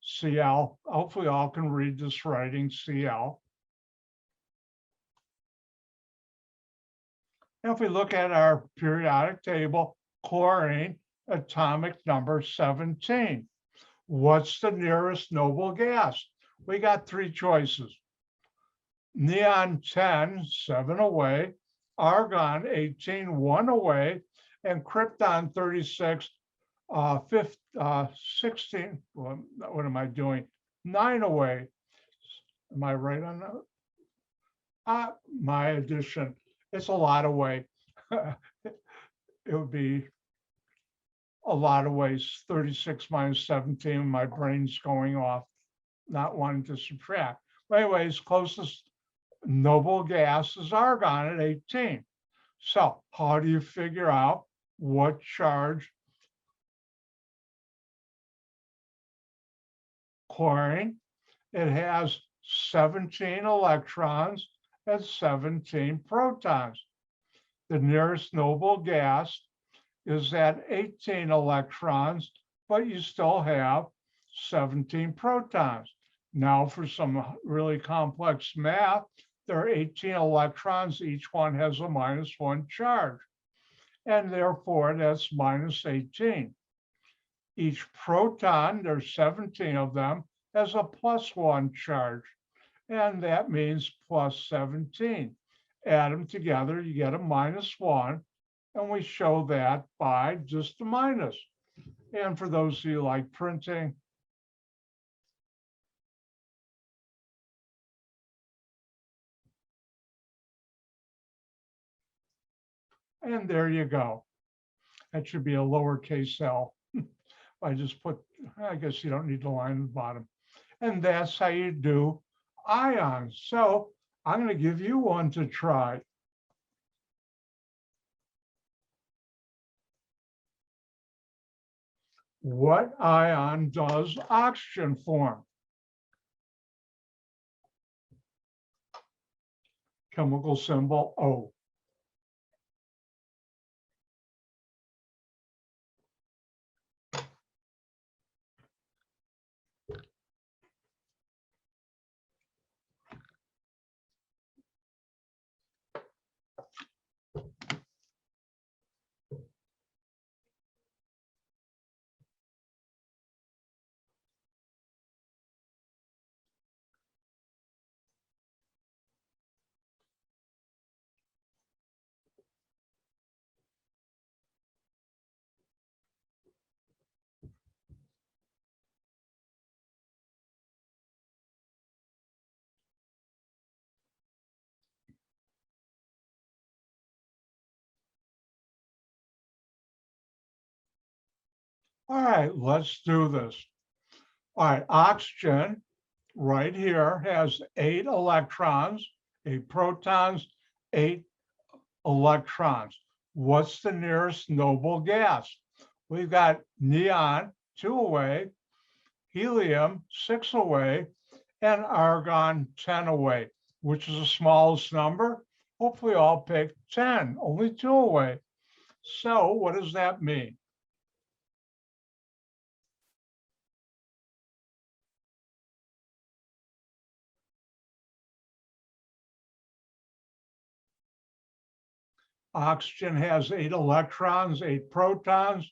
Cl. Hopefully all can read this writing, Cl. If we look at our periodic table, chlorine, atomic number 17. What's the nearest noble gas? We got 3 choices. Neon 10, 7 away, argon 18, 1 away, and krypton 36, 16, well, what am I doing? 9 away. Am I right on that? My addition, it's a lot away. It would be a lot of ways, 36 minus 17, my brain's going off, not wanting to subtract. But anyways, closest noble gas is argon at 18. So how do you figure out what charge chlorine? It has 17 electrons and 17 protons. The nearest noble gas is at 18 electrons, but you still have 17 protons. Now for some really complex math, there are 18 electrons, each one has a -1 charge. And therefore that's -18. Each proton, there's 17 of them, has a +1 charge. And that means +17. Add them together, you get a -1. And we show that by just a minus. And for those of you like printing, and there you go. That should be a lowercase l. I just put, I guess you don't need the line at the bottom. And that's how you do ions. So I'm going to give you one to try. What ion does oxygen form? Chemical symbol O. All right, let's do this. All right, oxygen right here has 8 electrons, 8 protons, 8 electrons. What's the nearest noble gas? We've got neon 2 away, helium 6 away, and argon 10 away. Which is the smallest number? Hopefully all pick 10, only 2 away. So what does that mean? Oxygen has 8 electrons, 8 protons.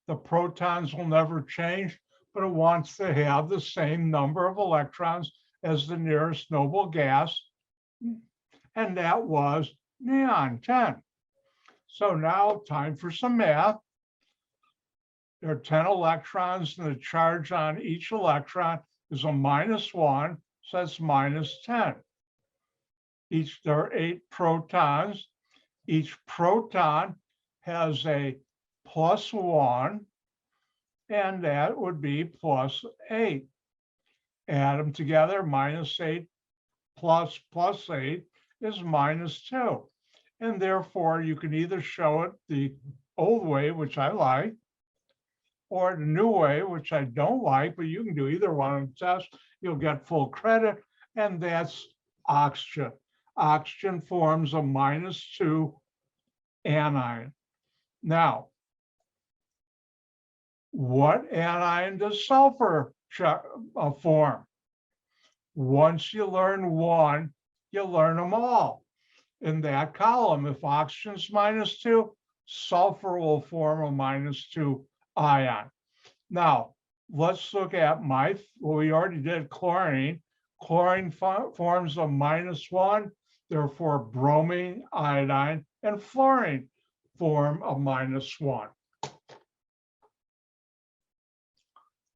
The protons will never change, but it wants to have the same number of electrons as the nearest noble gas, and that was neon 10. So now time for some math. There are 10 electrons, and the charge on each electron is a -1, so that's -10. There are 8 protons. Each proton has a +1, and that would be +8. Add them together, -8 plus +8 is -2. And therefore, you can either show it the old way, which I like, or the new way, which I don't like, but you can do either one on the test. You'll get full credit, and that's oxygen. Oxygen forms a -2 anion. Now, what anion does sulfur form? Once you learn one, you learn them all. In that column, if oxygen's -2, sulfur will form a -2 ion. Now, let's look at we already did chlorine. Chlorine forms a -1, therefore bromine, iodine, and fluorine form a -1.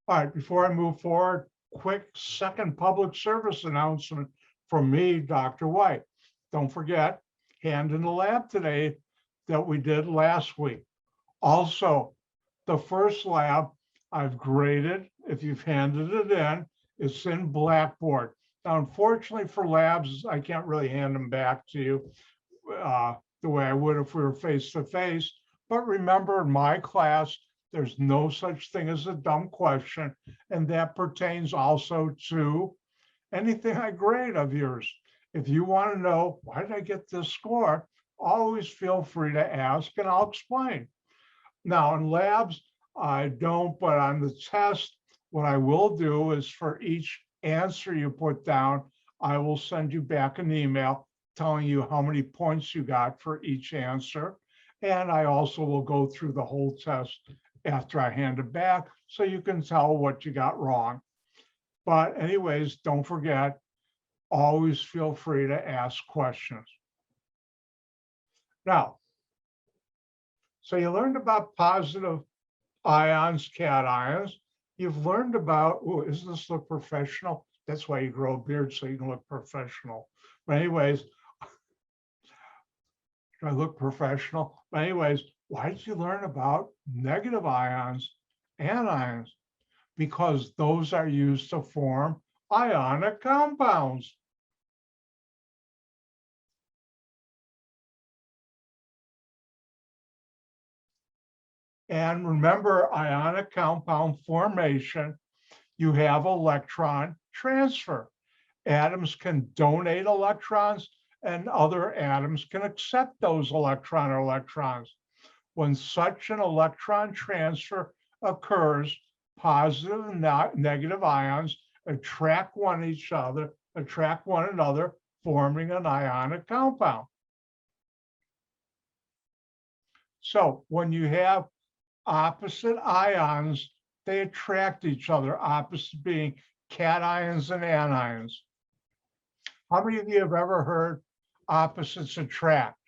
All right, before I move forward, quick second public service announcement from me, Dr. White. Don't forget, hand in the lab today that we did last week. Also, the first lab I've graded. If you've handed it in, it's in Blackboard. Now, unfortunately for labs, I can't really hand them back to you the way I would if we were face-to-face. But remember, in my class, there's no such thing as a dumb question, and that pertains also to anything I grade of yours. If you want to know, why did I get this score? Always feel free to ask, and I'll explain. Now, in labs, I don't, but on the test, what I will do is for each answer you put down, I will send you back an email telling you how many points you got for each answer. And I also will go through the whole test after I hand it back so you can tell what you got wrong. But anyways, don't forget, always feel free to ask questions. Now, so you learned about positive ions, cations. You've learned about, oh, doesn't this look professional? That's why you grow a beard, so you can look professional. But anyways, I look professional. But anyways, why did you learn about negative ions, anions? Because those are used to form ionic compounds. And remember, ionic compound formation, you have electron transfer. Atoms can donate electrons, and other atoms can accept those electrons. When such an electron transfer occurs, positive and negative ions attract one another, forming an ionic compound. So when you have opposite ions, they attract each other, opposite being cations and anions. How many of you have ever heard opposites attract?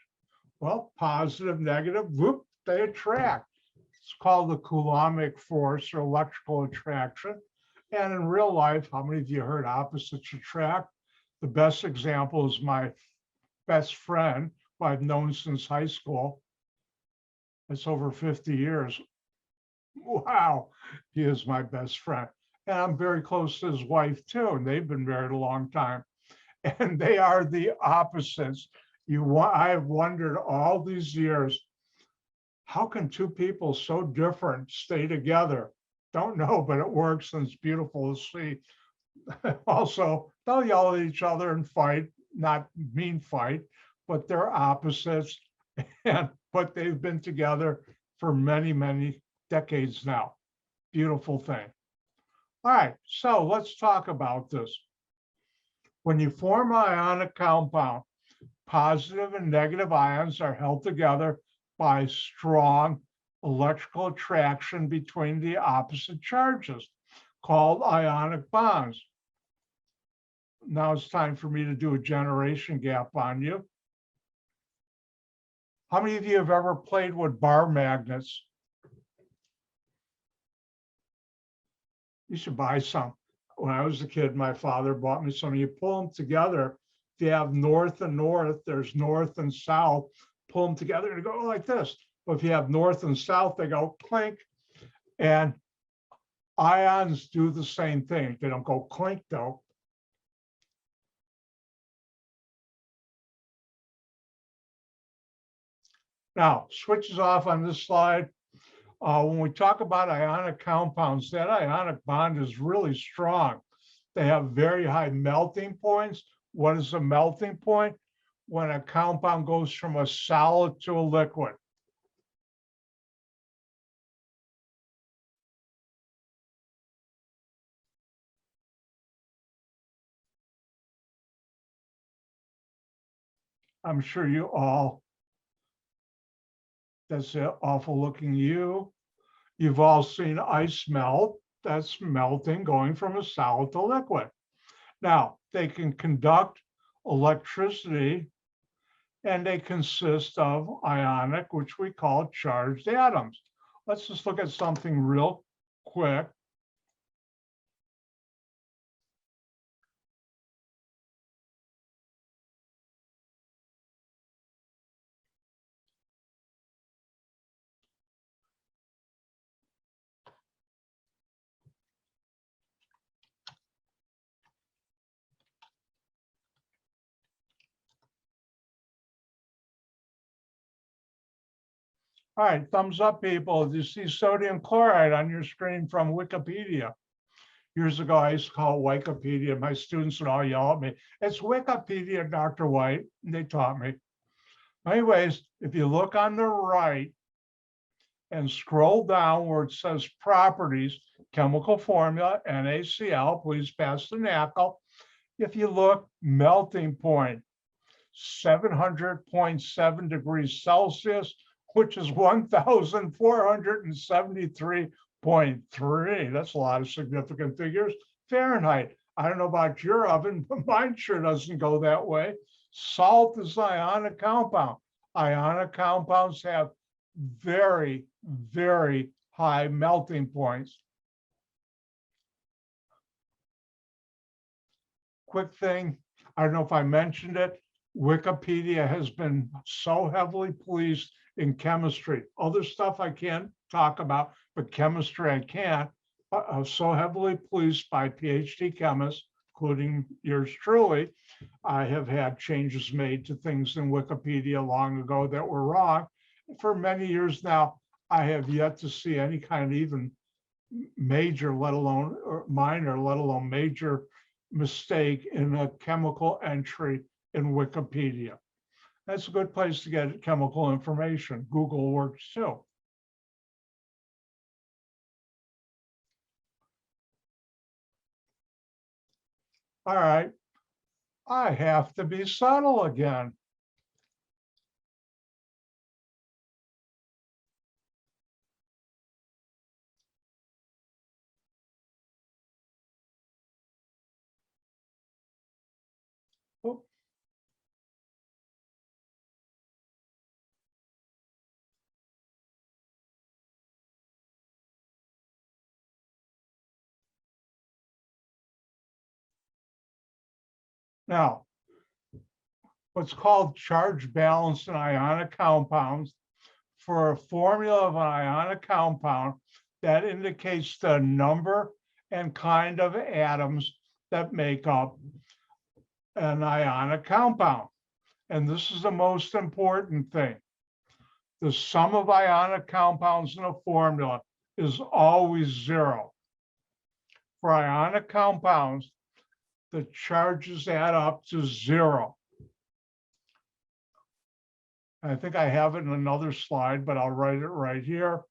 Well, positive, negative, whoop, they attract. It's called the Coulombic Force or electrical attraction. And in real life, how many of you heard opposites attract? The best example is my best friend, who I've known since high school. It's over 50 years. Wow, he is my best friend. And I'm very close to his wife too, and they've been married a long time. And they are the opposites. I have wondered all these years, how can two people so different stay together? Don't know, but it works and it's beautiful to see. Also, they'll yell at each other and fight, not mean fight, but they're opposites. But they've been together for many, many decades now. Beautiful thing. All right, so let's talk about this. When you form an ionic compound, positive and negative ions are held together by strong electrical attraction between the opposite charges, called ionic bonds. Now it's time for me to do a generation gap on you. How many of you have ever played with bar magnets? You should buy some. When I was a kid, my father bought me some. You pull them together. If you have north and north, there's north and south. Pull them together and go like this. But if you have north and south, they go clink. And ions do the same thing. They don't go clink though. Now, switches off on this slide. When we talk about ionic compounds, that ionic bond is really strong. They have very high melting points. What is a melting point? When a compound goes from a solid to a liquid. I'm sure you all, that's an awful looking you. You've all seen ice melt. That's melting, going from a solid to liquid. Now, they can conduct electricity and they consist of ionic, which we call charged atoms. Let's just look at something real quick. All right, thumbs up, people. You see sodium chloride on your screen from Wikipedia. Years ago, I used to call it Wikipedia. My students would all yell at me, "It's Wikipedia, Dr. White." And they taught me. Anyways, if you look on the right and scroll down where it says properties, chemical formula, NaCl, please pass the NaCl. If you look, melting point, 700.7 degrees Celsius, which is 1,473.3. That's a lot of significant figures. Fahrenheit. I don't know about your oven, but mine sure doesn't go that way. Salt is an ionic compound. Ionic compounds have very, very high melting points. Quick thing, I don't know if I mentioned it, Wikipedia has been so heavily policed in chemistry. Other stuff I can't talk about, but chemistry I can. So heavily policed by PhD chemists, including yours truly. I have had changes made to things in Wikipedia long ago that were wrong. For many years now, I have yet to see any kind of even major, let alone or minor, let alone major mistake in a chemical entry in Wikipedia. That's a good place to get chemical information. Google works too. All right, I have to be subtle again. Oh. Now, what's called charge balance in ionic compounds. For a formula of an ionic compound, that indicates the number and kind of atoms that make up an ionic compound. And this is the most important thing. The sum of ionic compounds in a formula is always 0. For ionic compounds, the charges add up to 0. I think I have it in another slide, but I'll write it right here.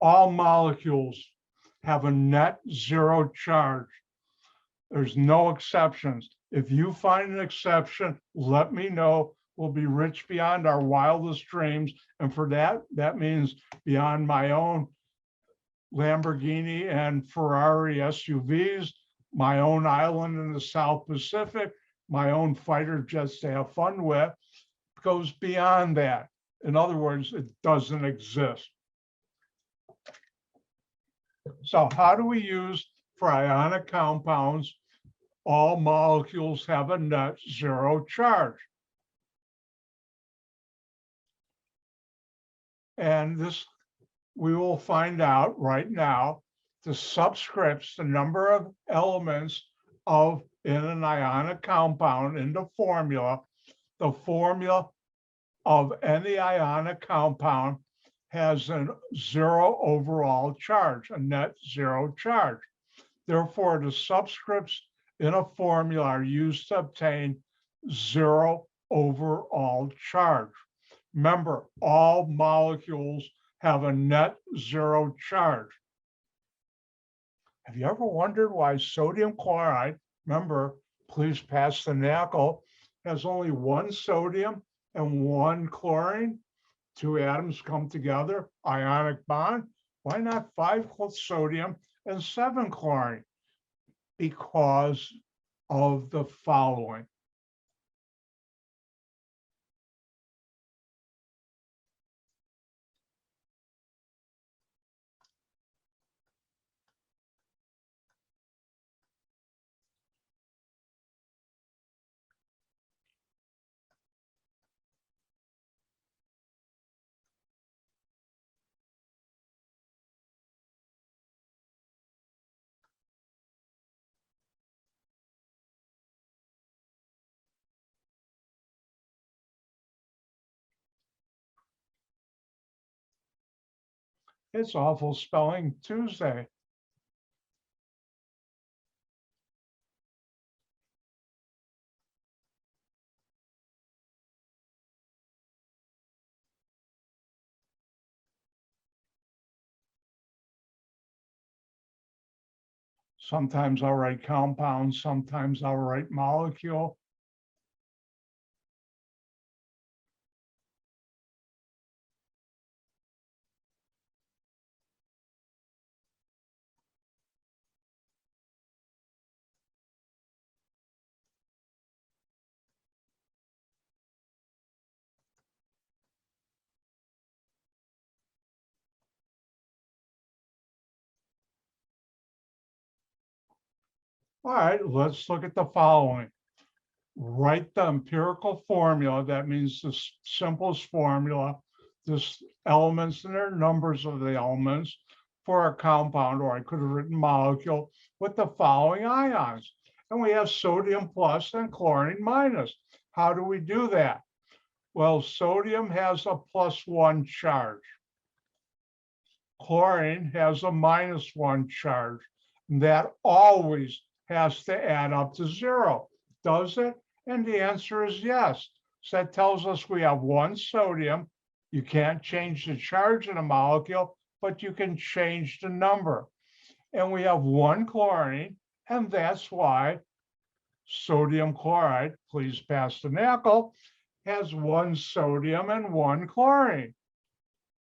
All molecules have a net 0 charge. There's no exceptions. If you find an exception, let me know. We'll be rich beyond our wildest dreams. And for that, that means beyond my own Lamborghini and Ferrari SUVs, my own island in the South Pacific, my own fighter jets to have fun with, goes beyond that. In other words, it doesn't exist. So how do we use for ionic compounds? All molecules have a net 0 charge. And this we will find out right now. The subscripts, the number of elements in an ionic compound in the formula of any ionic compound has a 0 overall charge, a net 0 charge. Therefore, the subscripts in a formula are used to obtain 0 overall charge. Remember, all molecules have a net 0 charge. Have you ever wondered why sodium chloride, remember, please pass the nickel, has only 1 sodium and 1 chlorine? 2 atoms come together, ionic bond. Why not 5 sodium and 7 chlorine? Because of the following. It's awful spelling Tuesday. Sometimes I'll write compound, sometimes I'll write molecule. All right, let's look at the following. Write the empirical formula. That means the simplest formula, just elements and their numbers of the elements for a compound, or I could have written molecule with the following ions. And we have sodium plus and chlorine minus. How do we do that? Well, sodium has a +1 charge. Chlorine has a -1 charge. And that always has to add up to 0. Does it? And the answer is yes. So that tells us we have 1 sodium. You can't change the charge in a molecule, but you can change the number. And we have 1 chlorine, and that's why sodium chloride, please pass the nickel, has one sodium and one chlorine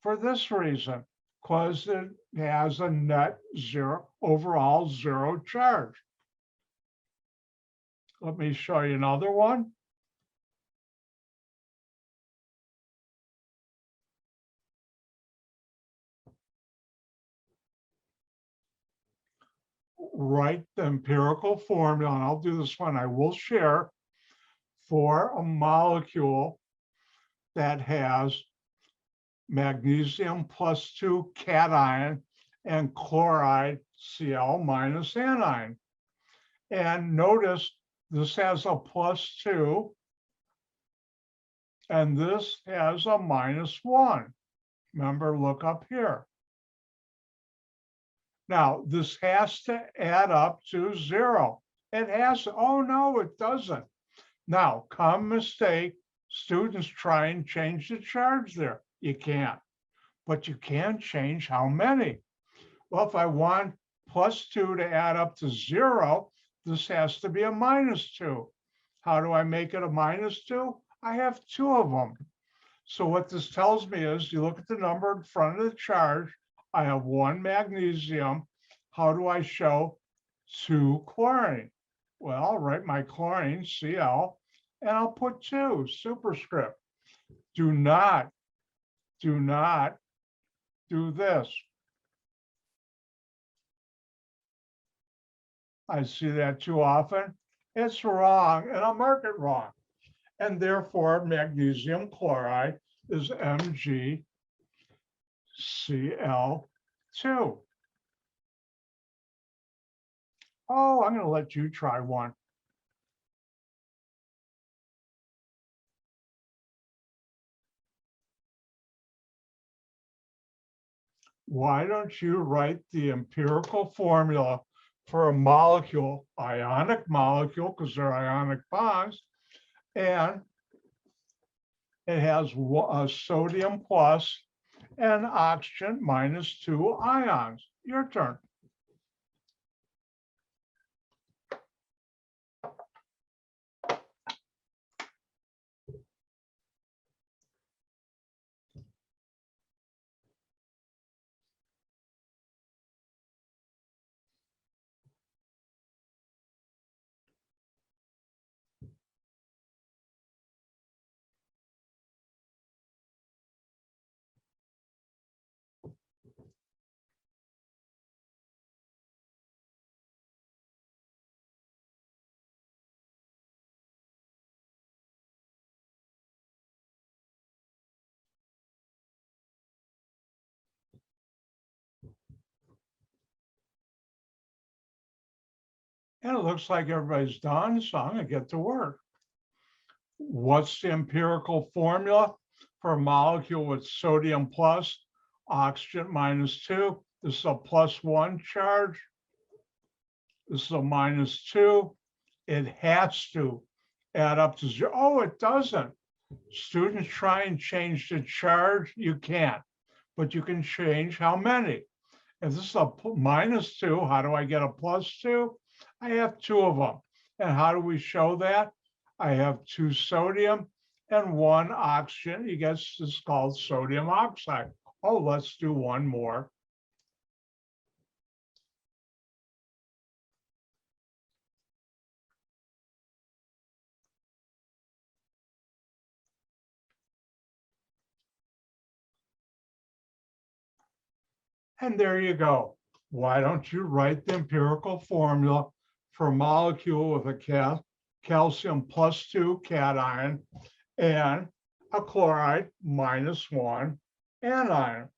for this reason, because it has a net zero, overall zero charge. Let me show you another one. Write the empirical formula, and I'll do this one, I will share, for a molecule that has magnesium +2 cation and chloride Cl minus anion. And notice this has a +2 and this has a -1. Remember, look up here. Now, this has to add up to 0. It has to, oh no, it doesn't. Now, common mistake, students try and change the charge there. You can't, but you can change how many. Well, if I want +2 to add up to 0, this has to be a -2. How do I make it a -2? I have 2 of them. So what this tells me is, you look at the number in front of the charge, I have 1 magnesium. How do I show 2 chlorine? Well, I'll write my chlorine, Cl, and I'll put 2, superscript. Do not do this. I see that too often. It's wrong, and I'll mark it wrong. And therefore, magnesium chloride is MgCl2. Oh, I'm going to let you try one. Why don't you write the empirical formula for a molecule, ionic molecule, because they're ionic bonds, and it has a sodium plus and oxygen -2 ions. Your turn. And it looks like everybody's done, so I'm going to get to work. What's the empirical formula for a molecule with sodium plus, oxygen -2? This is a +1 charge. This is a -2. It has to add up to 0. Oh, it doesn't. Students try and change the charge. You can't, but you can change how many. If this is a -2, how do I get a +2? I have 2 of them. And how do we show that? I have 2 sodium and 1 oxygen. You guess this is called sodium oxide. Oh, let's do one more. And there you go. Why don't you write the empirical formula for a molecule with a calcium +2 cation and a chloride -1 anion?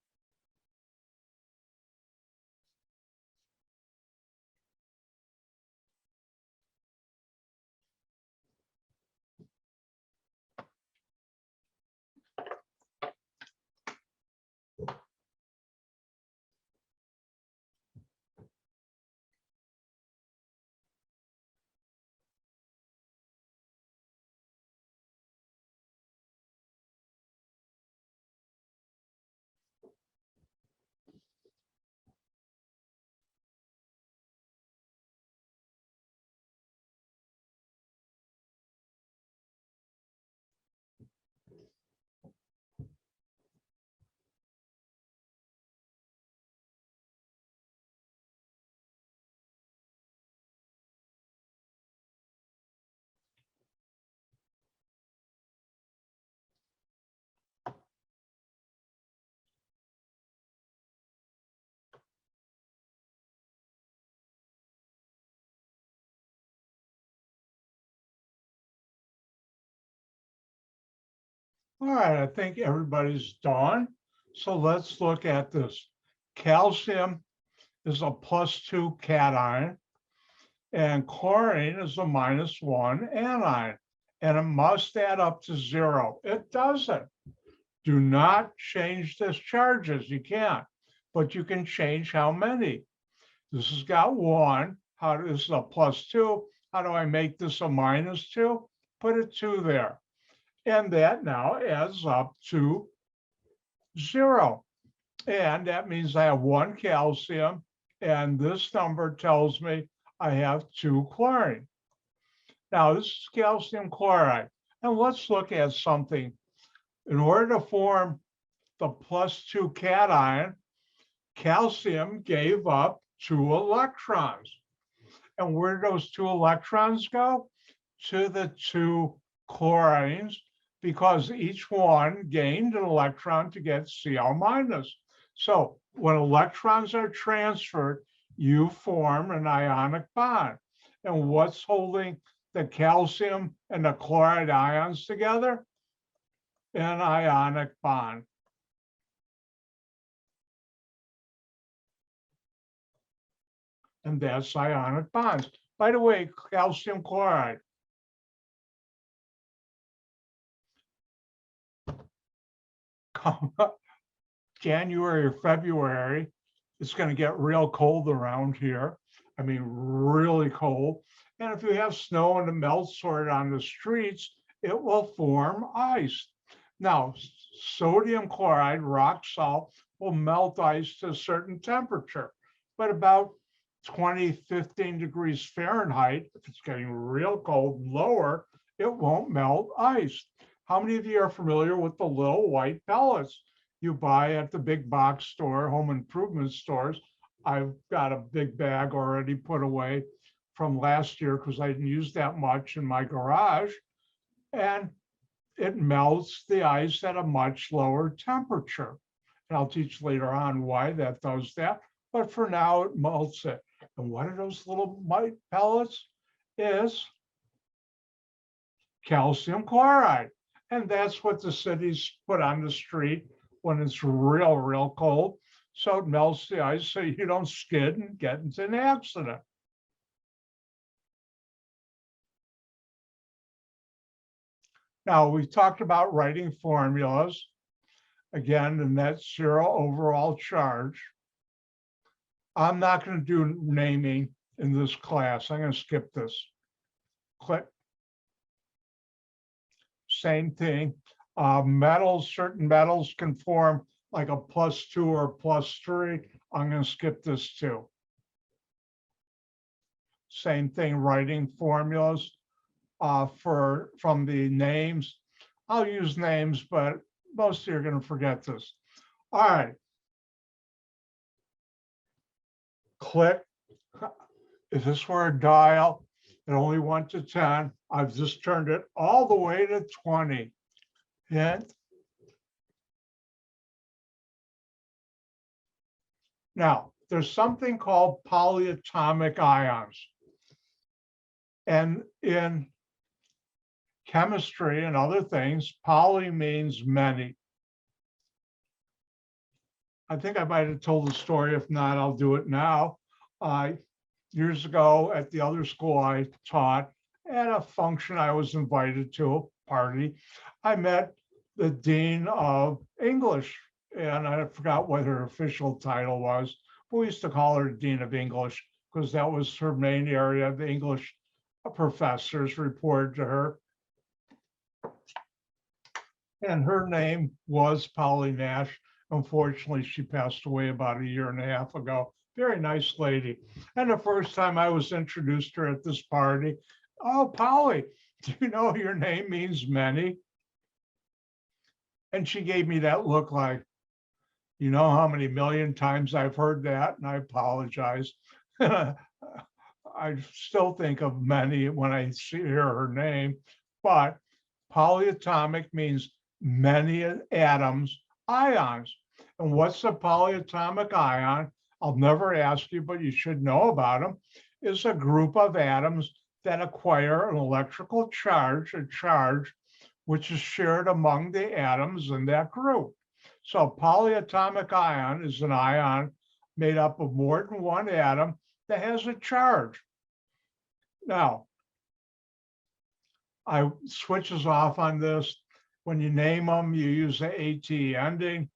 All right, I think everybody's done. So let's look at this. Calcium is a +2 cation, and chlorine is a -1 anion, and it must add up to 0. It doesn't. Do not change this charges. You can't, but you can change how many. This has got 1. This is a +2. How do I make this a -2? Put a 2 there. And that now adds up to 0. And that means I have 1 calcium, and this number tells me I have 2 chlorine. Now, this is calcium chloride. And let's look at something. In order to form the +2 cation, calcium gave up 2 electrons. And where do those 2 electrons go? To the 2 chlorines, because each one gained an electron to get Cl-. So when electrons are transferred, you form an ionic bond. And what's holding the calcium and the chloride ions together? An ionic bond. And that's ionic bonds. By the way, calcium chloride. January or February, it's going to get real cold around here. I mean, really cold. And if you have snow and it melts sort of on the streets, it will form ice. Now, sodium chloride, rock salt, will melt ice to a certain temperature, but about 20, 15 degrees Fahrenheit, if it's getting real cold and lower, it won't melt ice. How many of you are familiar with the little white pellets you buy at the big box store, home improvement stores? I've got a big bag already put away from last year because I didn't use that much in my garage. And it melts the ice at a much lower temperature. And I'll teach later on why that does that. But for now, it melts it. And what are those little white pellets? Is calcium chloride. And that's what the cities put on the street when it's real, real cold. So it melts the ice so you don't skid and get into an accident. Now, we talked about writing formulas. Again, the net zero overall charge. I'm not going to do naming in this class. I'm going to skip this. Click. Same thing. Metals, certain metals can form like a +2 or +3. I'm going to skip this too. Same thing, writing formulas from the names. I'll use names, but most of you are going to forget this. All right. Click. If this were a dial, it only went to 10. I've just turned it all the way to 20. Hint. Now, there's something called polyatomic ions. And in chemistry and other things, poly means many. I think I might have told the story. If not, I'll do it now. Years ago at the other school I taught, at a function I was invited to, a party, I met the Dean of English, and I forgot what her official title was, but we used to call her Dean of English because that was her main area. The English professors reported to her. And her name was Polly Nash. Unfortunately, she passed away about 1.5 years ago. Very nice lady. And the first time I was introduced to her at this party, oh, Polly, do you know your name means many? And she gave me that look like, you know how many million times I've heard that? And I apologize. I still think of many when I hear her name, but polyatomic means many atoms, ions. And what's a polyatomic ion? I'll never ask you, but you should know about them, is a group of atoms that acquire an electrical charge, a charge which is shared among the atoms in that group. So polyatomic ion is an ion made up of more than one atom that has a charge. Now, I switches off on this. When you name them, you use the AT ending,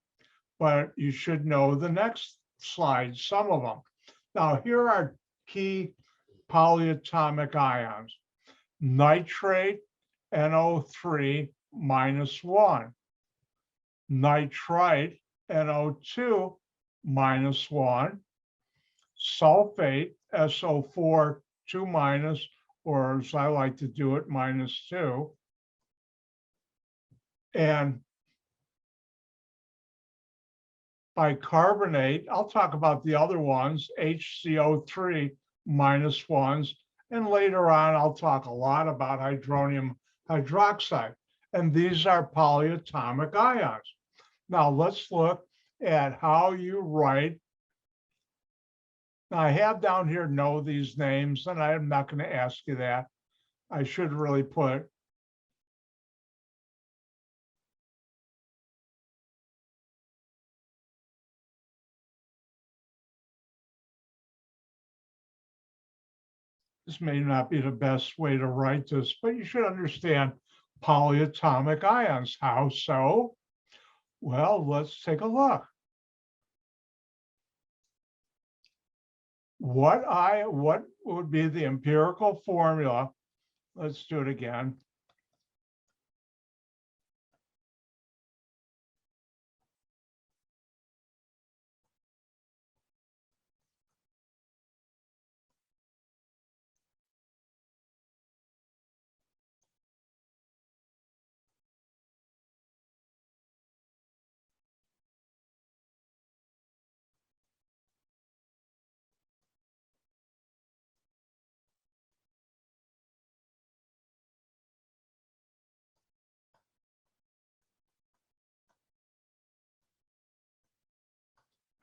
but you should know the next slide, some of them. Now, here are key polyatomic ions. Nitrate, NO3 minus 1. Nitrite, NO2 minus 1. Sulfate, SO4 2 minus, or as I like to do it, minus 2. And bicarbonate, I'll talk about the other ones, HCO3 minus 1s, and later on I'll talk a lot about hydronium hydroxide. And these are polyatomic ions. Now let's look at how you write. Now I have down here know these names, and I'm not going to ask you that. I should really put this may not be the best way to write this, but you should understand polyatomic ions. How so? Well, let's take a look. What would be the empirical formula? Let's do it again.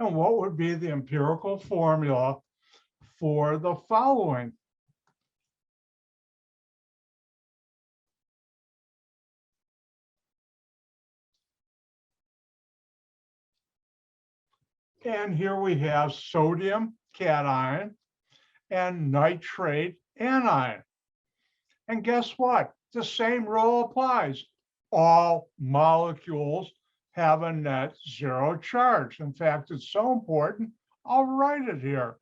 And what would be the empirical formula for the following? And here we have sodium cation and nitrate anion. And guess what? The same rule applies. All molecules have a net zero charge. In fact, it's so important, I'll write it here.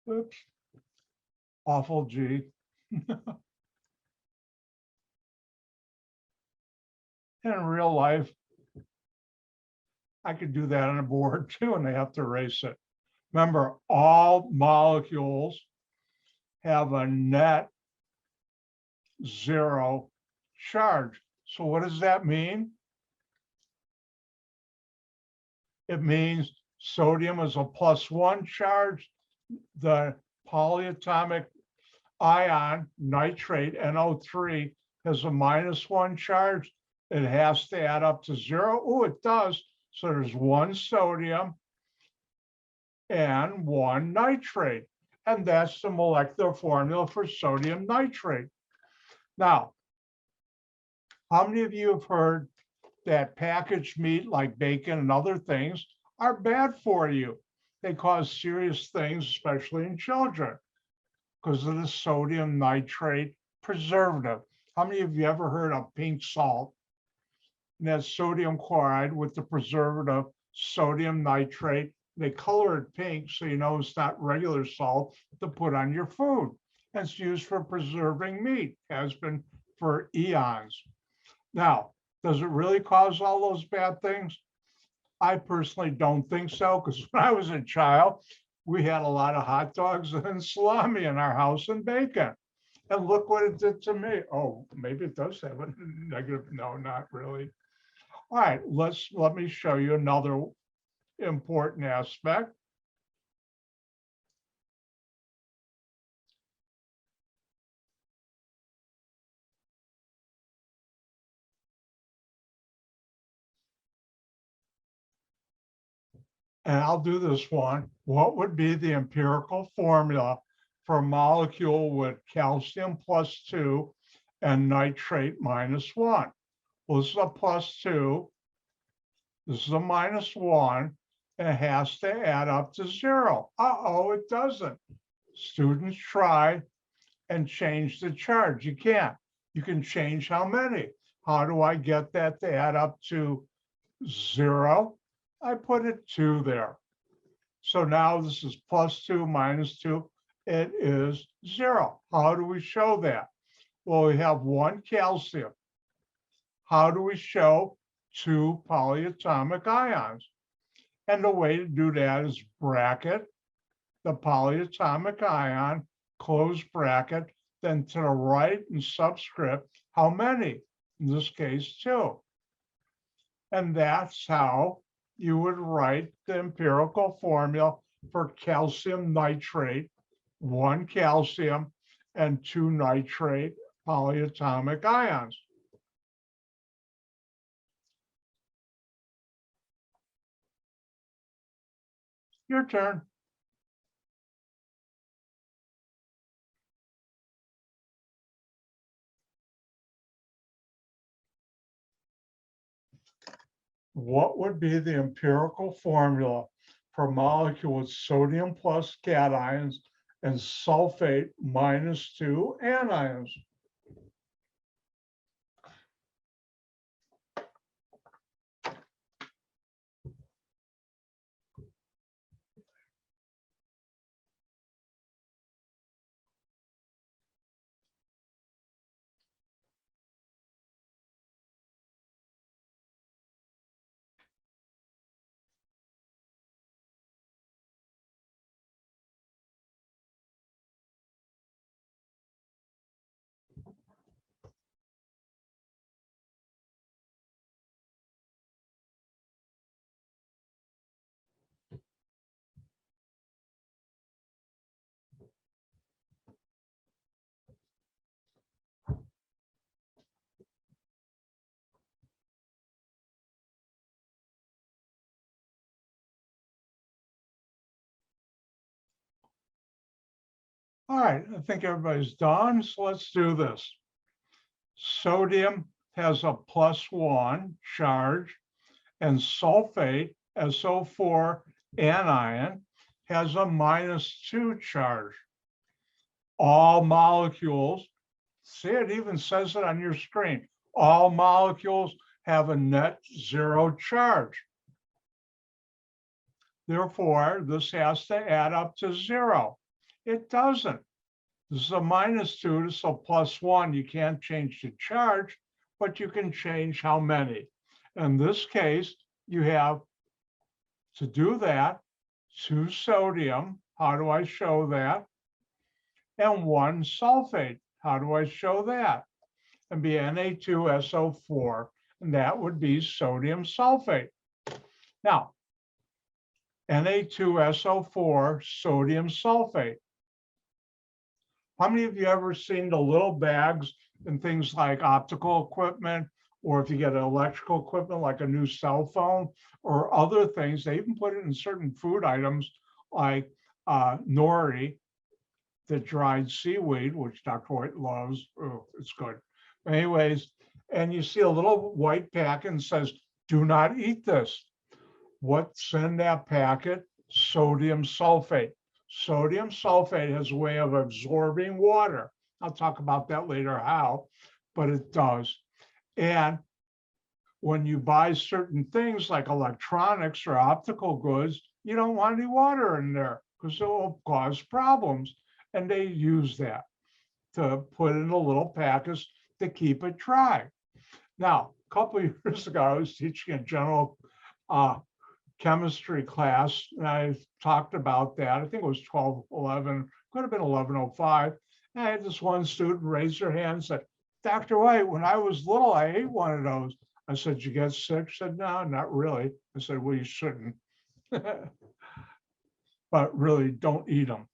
Oops, awful G. In real life, I could do that on a board too, and they have to erase it. Remember, all molecules have a net zero charge. So what does that mean? It means sodium is a +1 charge. The polyatomic ion, nitrate, NO3, has a -1 charge. It has to add up to 0. Oh, it does. So there's 1 sodium and 1 nitrate. And that's the molecular formula for sodium nitrate. Now, how many of you have heard that packaged meat like bacon and other things are bad for you? They cause serious things, especially in children, because of the sodium nitrate preservative. How many of you ever heard of pink salt? And that's sodium chloride with the preservative sodium nitrate. They color it pink so you know it's not regular salt to put on your food. And it's used for preserving meat, has been for eons. Now, does it really cause all those bad things? I personally don't think so, because when I was a child, we had a lot of hot dogs and salami in our house and bacon. And look what it did to me. Oh, maybe it does have a negative. No, not really. All right, let me show you another important aspect. And I'll do this one. What would be the empirical formula for a molecule with calcium +2 and nitrate -1? Well, this is a +2. This is a -1. And it has to add up to 0. Uh-oh, it doesn't. Students try and change the charge. You can't. You can change how many. How do I get that to add up to 0? I put a 2 there. So now this is +2 -2. It is 0. How do we show that? Well, we have 1 calcium. How do we show 2 polyatomic ions? And the way to do that is bracket the polyatomic ion, close bracket, then to the right in subscript, how many? In this case, 2. And that's how you would write the empirical formula for calcium nitrate, 1 calcium and 2 nitrate polyatomic ions. Your turn. What would be the empirical formula for a molecule with sodium plus cations and sulfate -2 anions? All right, I think everybody's done, so let's do this. Sodium has a +1 charge, and sulfate, SO4 anion, has a -2 charge. All molecules, see, it even says it on your screen, all molecules have a net 0 charge. Therefore, this has to add up to 0. It doesn't. This is a -2, this is a +1. You can't change the charge, but you can change how many. In this case, you have to do that, 2 sodium. How do I show that? And 1 sulfate. How do I show that? And be Na2SO4, and that would be sodium sulfate. Now, Na2SO4, sodium sulfate. How many of you ever seen the little bags in things like optical equipment, or if you get electrical equipment like a new cell phone or other things, they even put it in certain food items like nori, the dried seaweed, which Dr. White loves. Oh, it's good. Anyways, and you see a little white packet and says, do not eat this. What's in that packet? Sodium sulfate. Sodium sulfate has a way of absorbing water. I'll talk about that later how, but it does. And when you buy certain things like electronics or optical goods, you don't want any water in there because it will cause problems. And they use that to put in the little packets to keep it dry. Now, a couple of years ago, I was teaching a general chemistry class, and I talked about that. I think it was 1211, could have been 1105. And I had this one student raise their hand and said, Dr. White, when I was little, I ate one of those. I said, you get sick? She said, no, not really. I said, well, you shouldn't. But really, don't eat them.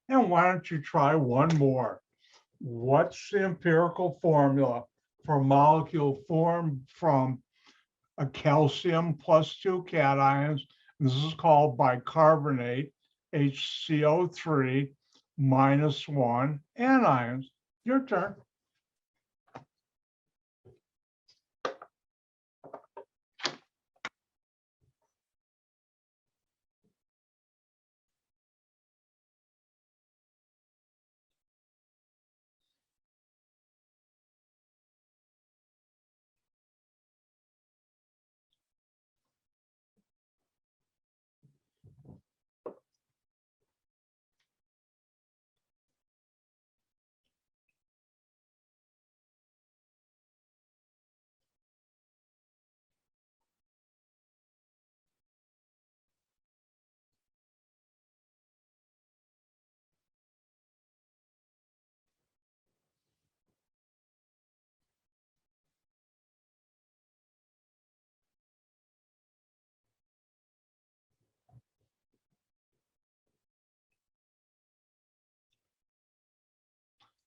And why don't you try one more? What's the empirical formula for a molecule formed from a calcium plus 2 cations? And this is called bicarbonate, HCO3 minus 1 anions. Your turn.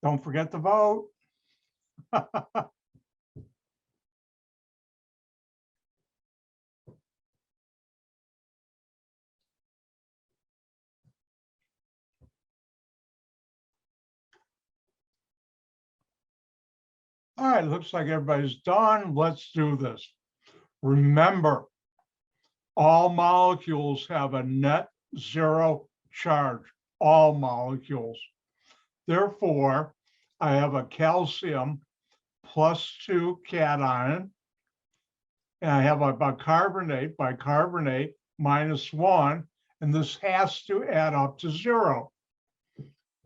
Don't forget to vote. All right, looks like everybody's done. Let's do this. Remember, all molecules have a net zero charge, all molecules. Therefore, I have a calcium plus 2 cation, and I have a bicarbonate minus 1, and this has to add up to 0.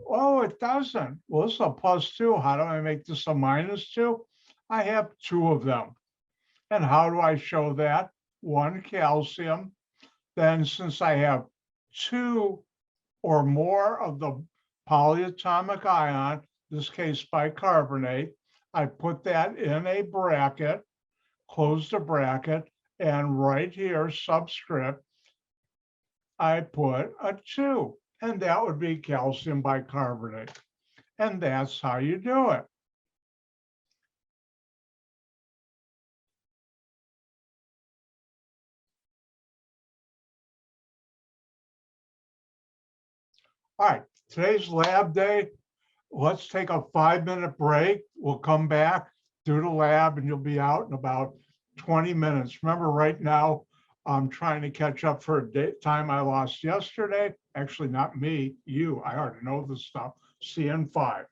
Oh, it doesn't. Well, this is a plus 2. How do I make this a minus 2? I have 2 of them. And how do I show that? 1 calcium. Then since I have 2 or more of the polyatomic ion, in this case bicarbonate, I put that in a bracket, close the bracket, and right here, subscript, I put a 2, and that would be calcium bicarbonate. And that's how you do it. All right, today's lab day. Let's take a 5-minute break. We'll come back, do the lab, and you'll be out in about 20 minutes. Remember, right now, I'm trying to catch up for a time I lost yesterday. Actually, not me, you. I already know this stuff. CN5.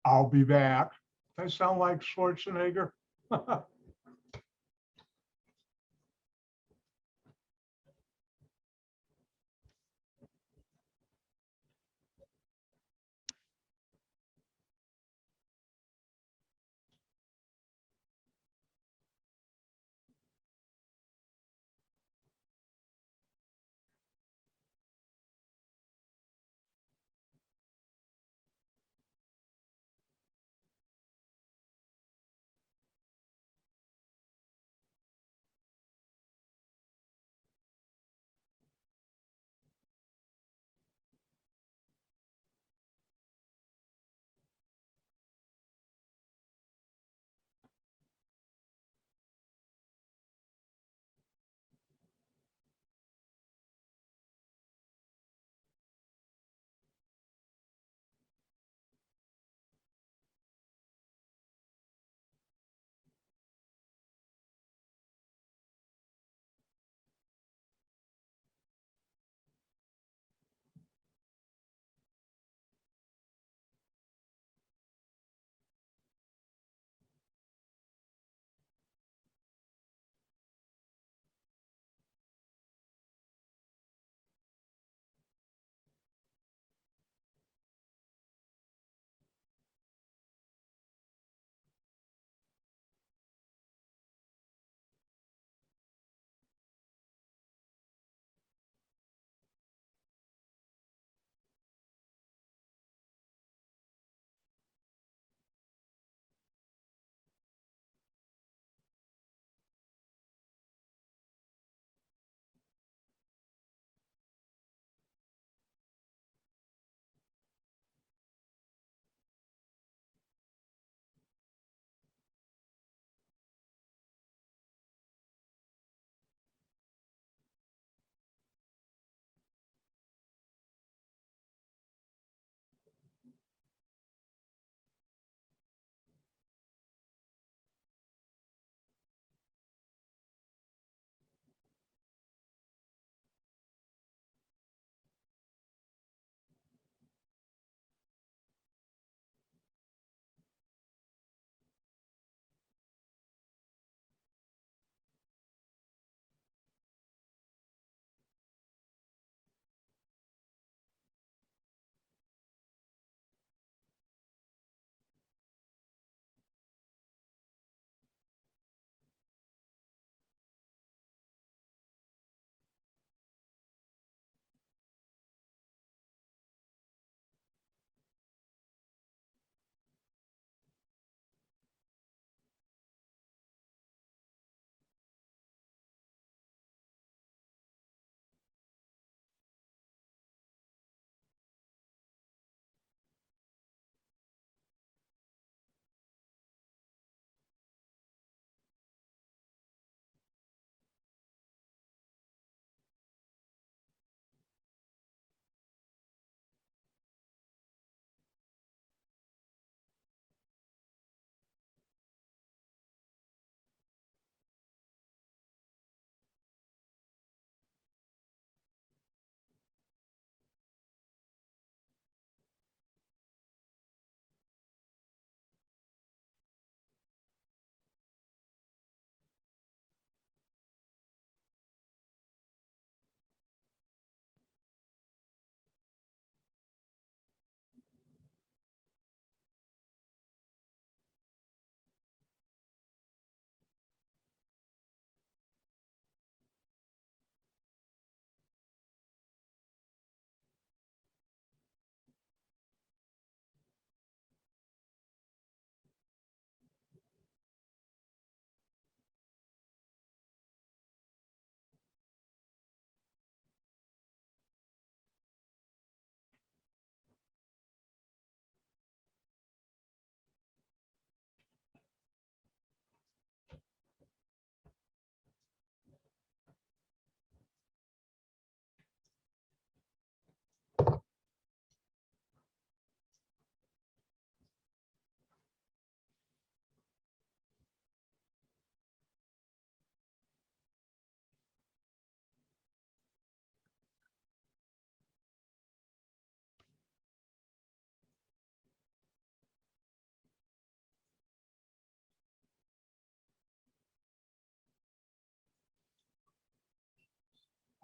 I'll be back. I sound like Schwarzenegger.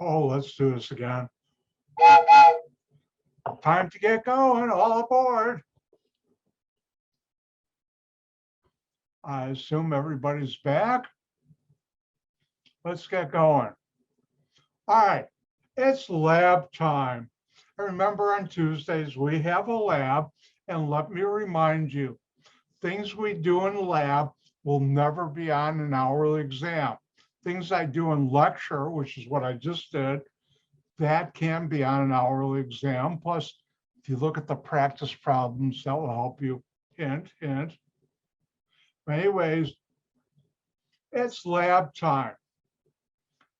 Oh, let's do this again. Time to get going, all aboard. I assume everybody's back. Let's get going. All right, it's lab time. And remember, on Tuesdays, we have a lab, and let me remind you, things we do in the lab will never be on an hourly exam. Things I do in lecture, which is what I just did, that can be on an hourly exam. Plus, if you look at the practice problems, that will help you. Hint, hint. Anyways, it's lab time.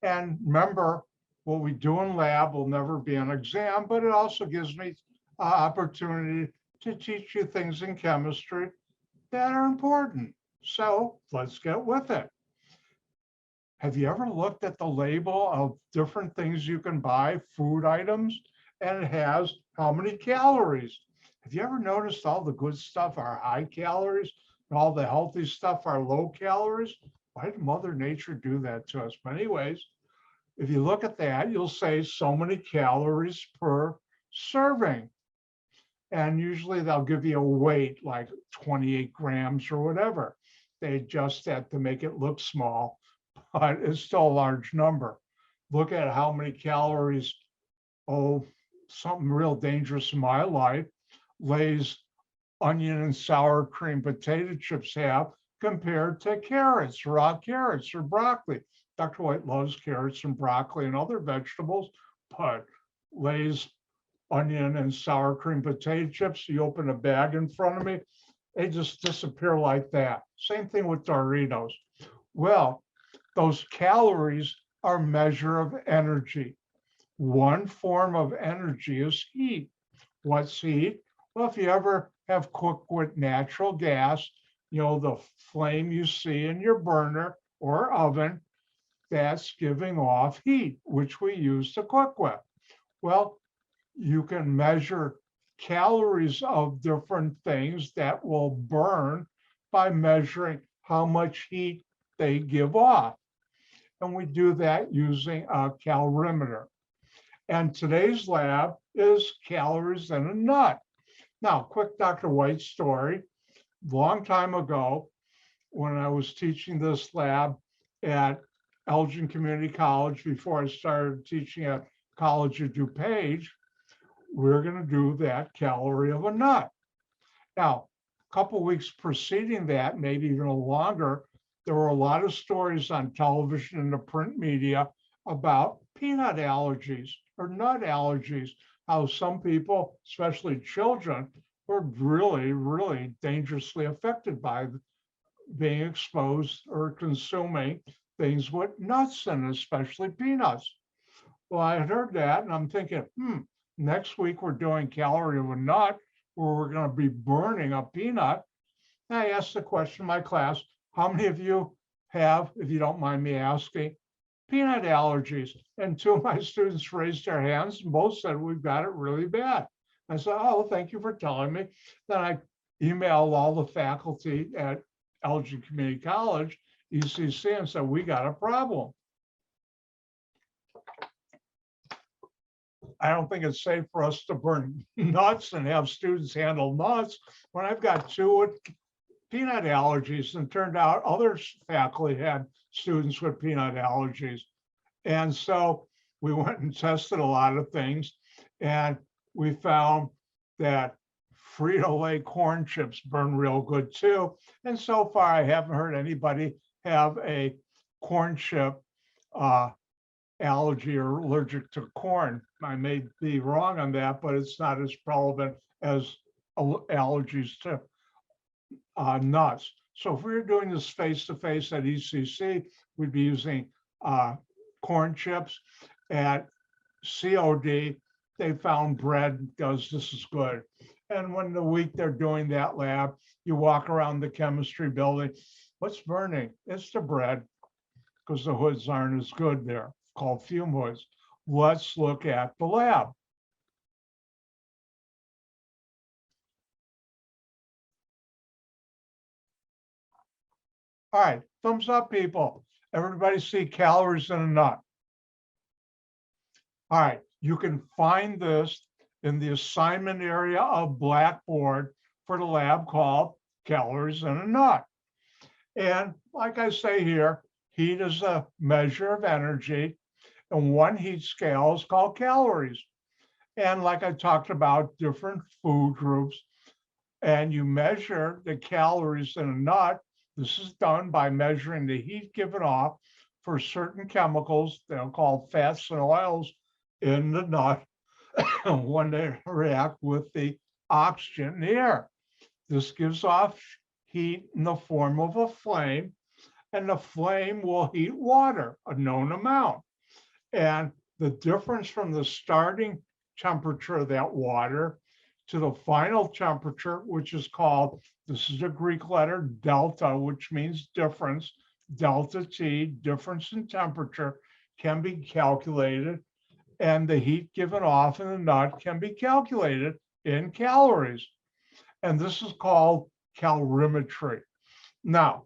And remember, what we do in lab will never be an exam, but it also gives me an opportunity to teach you things in chemistry that are important. So let's get with it. Have you ever looked at the label of different things you can buy, food items, and it has how many calories? Have you ever noticed all the good stuff are high calories and all the healthy stuff are low calories? Why did Mother Nature do that to us? But anyways, if you look at that, you'll say so many calories per serving. And usually they'll give you a weight like 28 grams or whatever. They adjust that to make it look small, but it's still a large number. Look at how many calories, something real dangerous in my life, Lay's onion and sour cream potato chips have compared to carrots, raw carrots or broccoli. Dr. White loves carrots and broccoli and other vegetables, but Lay's onion and sour cream potato chips, you open a bag in front of me, they just disappear like that. Same thing with Doritos. Well, those calories are a measure of energy. One form of energy is heat. What's heat? Well, if you ever have cooked with natural gas, the flame you see in your burner or oven, that's giving off heat, which we use to cook with. Well, you can measure calories of different things that will burn by measuring how much heat they give off. And we do that using a calorimeter. And today's lab is calories in a nut. Now, quick Dr. White story. Long time ago, when I was teaching this lab at Elgin Community College, before I started teaching at College of DuPage, we're going to do that calorie of a nut. Now, a couple weeks preceding that, maybe even longer, there were a lot of stories on television and the print media about peanut allergies or nut allergies, how some people, especially children, were really, really dangerously affected by being exposed or consuming things with nuts in, especially peanuts. Well, I had heard that and I'm thinking, next week we're doing calorie of a nut where we're going to be burning a peanut. And I asked the question in my class, how many of you have, if you don't mind me asking, peanut allergies? And two of my students raised their hands and both said, we've got it really bad. I said, oh, thank you for telling me. Then I emailed all the faculty at Elgin Community College, ECC, and said, we got a problem. I don't think it's safe for us to burn nuts and have students handle nuts when I've got two with peanut allergies, and turned out other faculty had students with peanut allergies. And so we went and tested a lot of things, and we found that Frito-Lay corn chips burn real good too. And so far, I haven't heard anybody have a corn chip allergy or allergic to corn. I may be wrong on that, but it's not as prevalent as allergies to nuts. So if we were doing this face-to-face at ECC, we'd be using corn chips. At COD, they found bread does just as good. And when the week they're doing that lab, you walk around the chemistry building, what's burning? It's the bread, because the hoods aren't as good there, called fume hoods. Let's look at the lab. All right, thumbs up, people. Everybody see calories in a nut. All right, you can find this in the assignment area of Blackboard for the lab called Calories in a Nut. And like I say here, heat is a measure of energy, and one heat scale is called calories. And like I talked about, different food groups, and you measure the calories in a nut. This is done by measuring the heat given off for certain chemicals, they're called fats and oils in the nut when they react with the oxygen in the air. This gives off heat in the form of a flame, and the flame will heat water, a known amount. And the difference from the starting temperature of that water to the final temperature, which is called, this is a Greek letter, delta, which means difference, delta T, difference in temperature, can be calculated, and the heat given off in the nut can be calculated in calories. And this is called calorimetry. Now,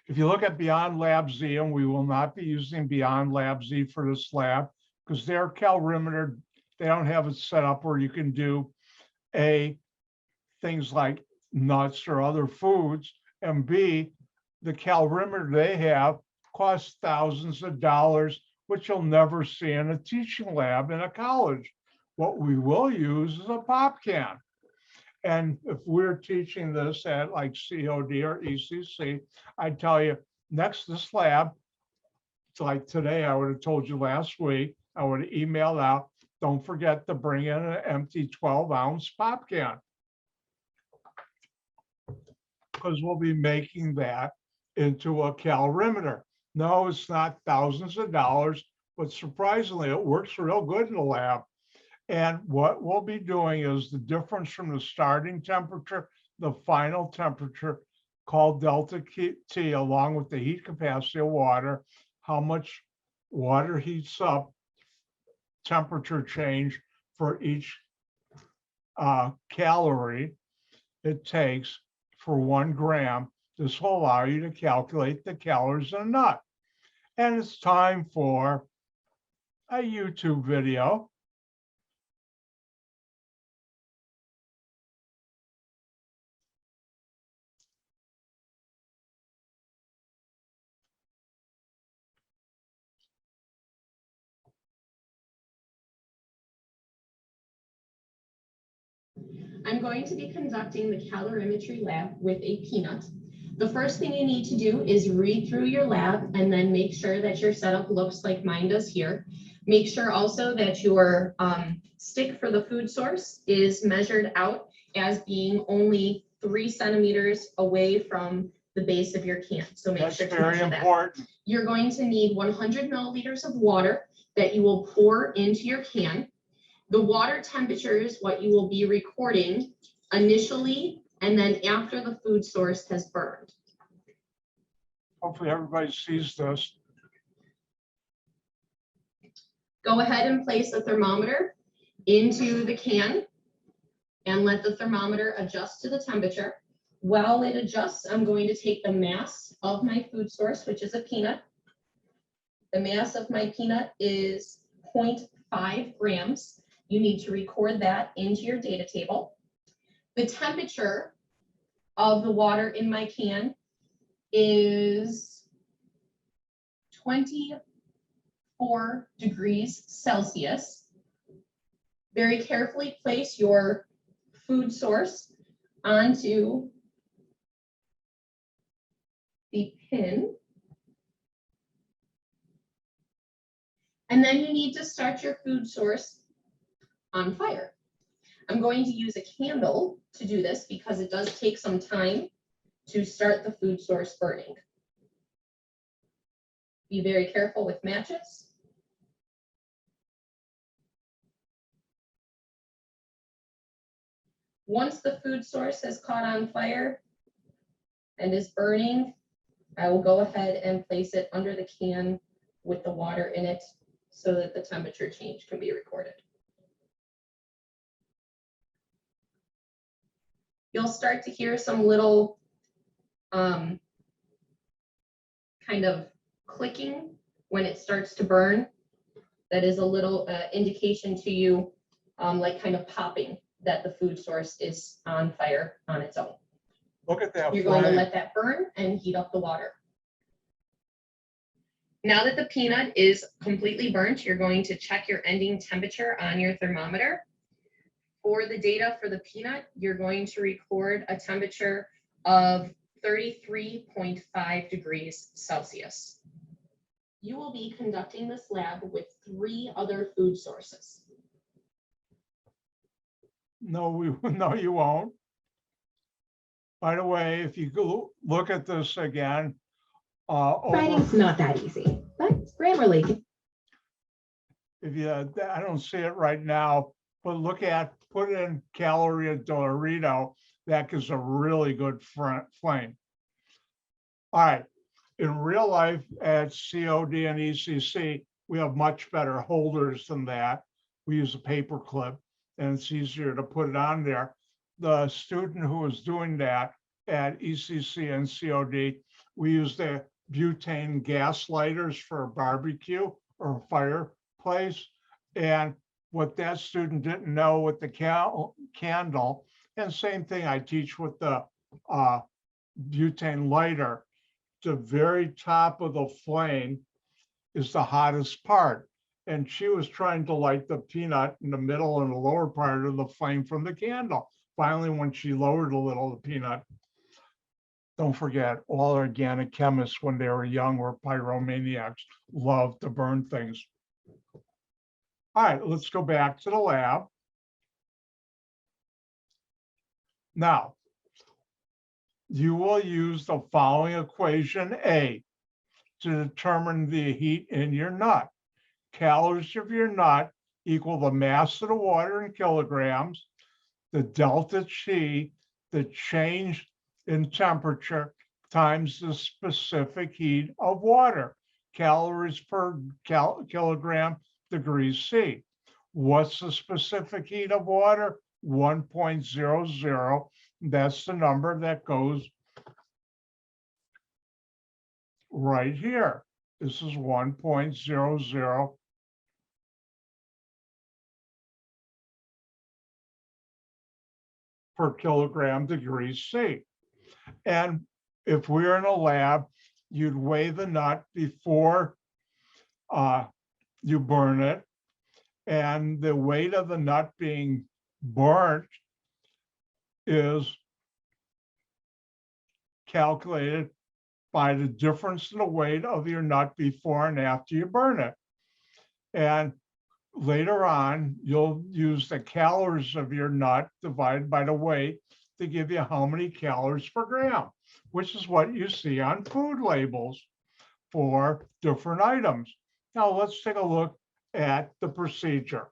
if you look at Beyond Lab Z, and we will not be using Beyond Lab Z for this lab because their calorimeter, they don't have it set up where you can do things like nuts or other foods, and B, the calorimeter they have costs thousands of dollars, which you'll never see in a teaching lab in a college. What we will use is a pop can. And if we're teaching this at like COD or ECC, I tell you, next to this lab, it's like today, I would have told you last week, I would have emailed out, don't forget to bring in an empty 12-ounce pop can, because we'll be making that into a calorimeter. No, it's not thousands of dollars, but surprisingly, it works real good in the lab. And what we'll be doing is the difference from the starting temperature, the final temperature, called delta T, along with the heat capacity of water, how much water heats up, temperature change for each calorie it takes for 1 gram. This will allow you to calculate the calories in a nut. And it's time for a YouTube video. I'm going to be conducting the calorimetry lab with a peanut. The first thing you need to do is read through your lab and then make sure that your setup looks like mine does here. Make sure also that your stick for the food source is measured out as being only 3 centimeters away from the base of your can. So make sure to measure that. You're going to need 100 milliliters of water that you will pour into your can. The water temperature is what you will be recording initially and then after the food source has burned. Hopefully everybody sees this. Go ahead and place the thermometer into the can and let the thermometer adjust to the temperature. While it adjusts, I'm going to take the mass of my food source, which is a peanut. The mass of my peanut is 0.5 grams. You need to record that into your data table. The temperature of the water in my can is 24 degrees Celsius. Very carefully place your food source onto the pin. And then you need to start your food source on fire. I'm going to use a candle to do this because it does take some time to start the food source burning. Be very careful with matches. Once the food source has caught on fire and is burning, I will go ahead and place it under the can with the water in it so that the temperature change can be recorded. You'll start to hear some little kind of clicking when it starts to burn. that is a little indication to you, like kind of popping, that the food source is on fire on its own. Look at that You're going to flame. let that burn and heat up the water. Now that the peanut is completely burnt, you're going to check your ending temperature on your thermometer. For the data for the peanut, you're going to record a temperature of 33.5 degrees Celsius. You will be conducting this lab with 3 other food sources. No, no, you won't. By the way, if you go look at this again, Writing's not that easy, but it's Grammarly. if you, I don't see it right now, but put in calorie Dorito, that gives a really good flame. All right, in real life at COD and ECC, we have much better holders than that. We use a paper clip and it's easier to put it on there. The student who was doing that at ECC and COD, we use the butane gas lighters for a barbecue or a fireplace. And what that student didn't know with the candle, and same thing I teach with the butane lighter, the very top of the flame is the hottest part. And she was trying to light the peanut in the middle and the lower part of the flame from the candle. Finally, when she lowered a little, the peanut, don't forget, all organic chemists when they were young were pyromaniacs, loved to burn things. All right, let's go back to the lab. Now, you will use the following equation A to determine the heat in your nut. Calories of your nut equal the mass of the water in kilograms, the delta T, the change in temperature, times the specific heat of water, calories per kilogram degrees C. What's the specific heat of water? 1.00. That's the number that goes right here. This is 1.00 per kilogram degrees C. And if we're in a lab, you'd weigh the nut before you burn it. And the weight of the nut being burnt is calculated by the difference in the weight of your nut before and after you burn it. And later on, you'll use the calories of your nut divided by the weight to give you how many calories per gram, which is what you see on food labels for different items. Now let's take a look at the procedure.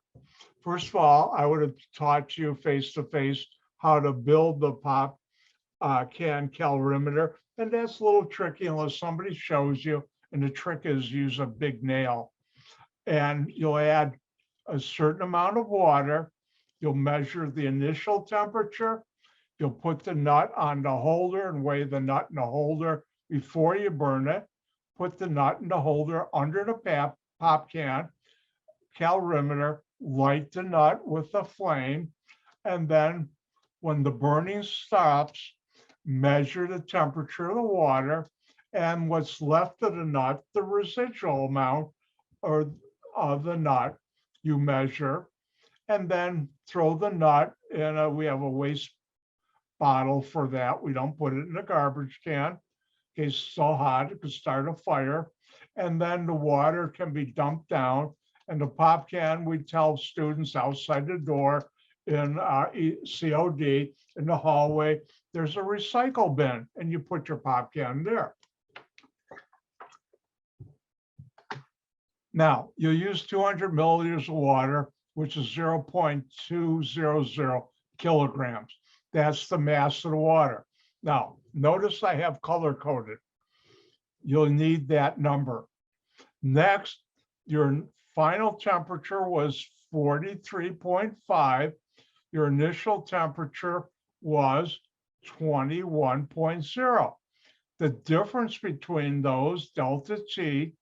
First of all, I would have taught you face-to-face how to build the pop can calorimeter, and that's a little tricky unless somebody shows you, and the trick is use a big nail. And you'll add a certain amount of water, you'll measure the initial temperature, you'll put the nut on the holder and weigh the nut in the holder before you burn it, put the nut in the holder under the pop can calorimeter, light the nut with the flame, and then when the burning stops, measure the temperature of the water, and what's left of the nut, the residual amount or of the nut, you measure, and then throw the nut in we have a waste bottle for that. We don't put it in a garbage can in case it's so hot it could start a fire. And then the water can be dumped down, and the pop can, we tell students outside the door in COD in the hallway, there's a recycle bin, and you put your pop can there. Now, you'll use 200 milliliters of water, which is 0.200 kilograms. That's the mass of the water. Now, notice I have color coded. You'll need that number. Next, your final temperature was 43.5. Your initial temperature was 21.0. The difference between those, delta T,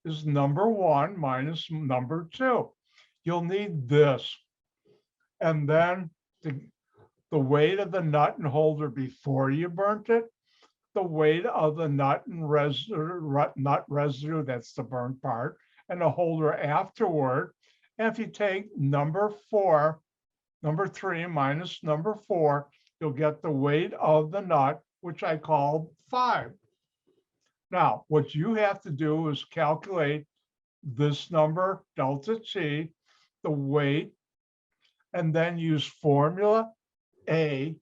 is number 1 minus number 2. You'll need this. And then the weight of the nut and holder before you burnt it, the weight of the nut residue, that's the burnt part, and the holder afterward. And if you take number 3 minus number 4, you'll get the weight of the nut, which I call 5. Now, what you have to do is calculate this number, delta T, the weight, and then use formula A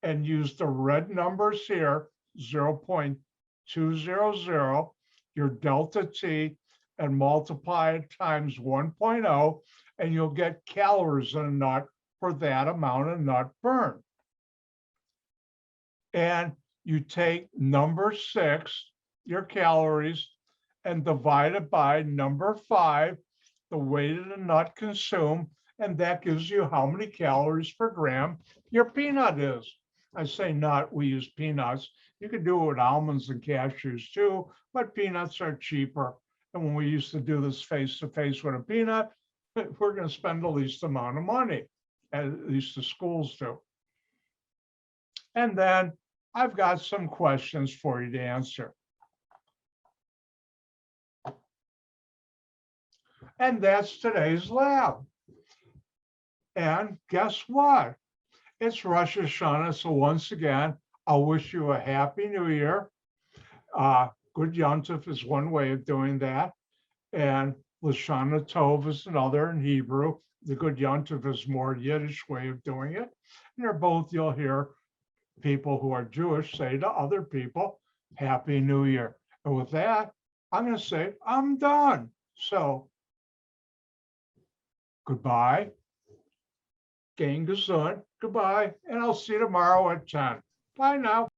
and use the red numbers here, 0.200, your delta T, and multiply it times 1.0, and you'll get calories in a nut for that amount of nut burned. And you take number 6, your calories, and divide it by number 5, the weight of the nut consumed, and that gives you how many calories per gram your peanut is. I say nut, we use peanuts. You could do it with almonds and cashews too, but peanuts are cheaper. And when we used to do this face-to-face with a peanut, we're going to spend the least amount of money, at least the schools do. And then I've got some questions for you to answer. And that's today's lab. And guess what? It's Rosh Hashanah, so once again, I'll wish you a happy new year. Good Yontif is one way of doing that. And Lashana Tov is another in Hebrew. The Good Yontif is more Yiddish way of doing it. And they're both, you'll hear people who are Jewish say to other people, Happy New Year. And with that, I'm going to say, I'm done. So, goodbye. Gehen gesund. Goodbye. And I'll see you tomorrow at 10. Bye now.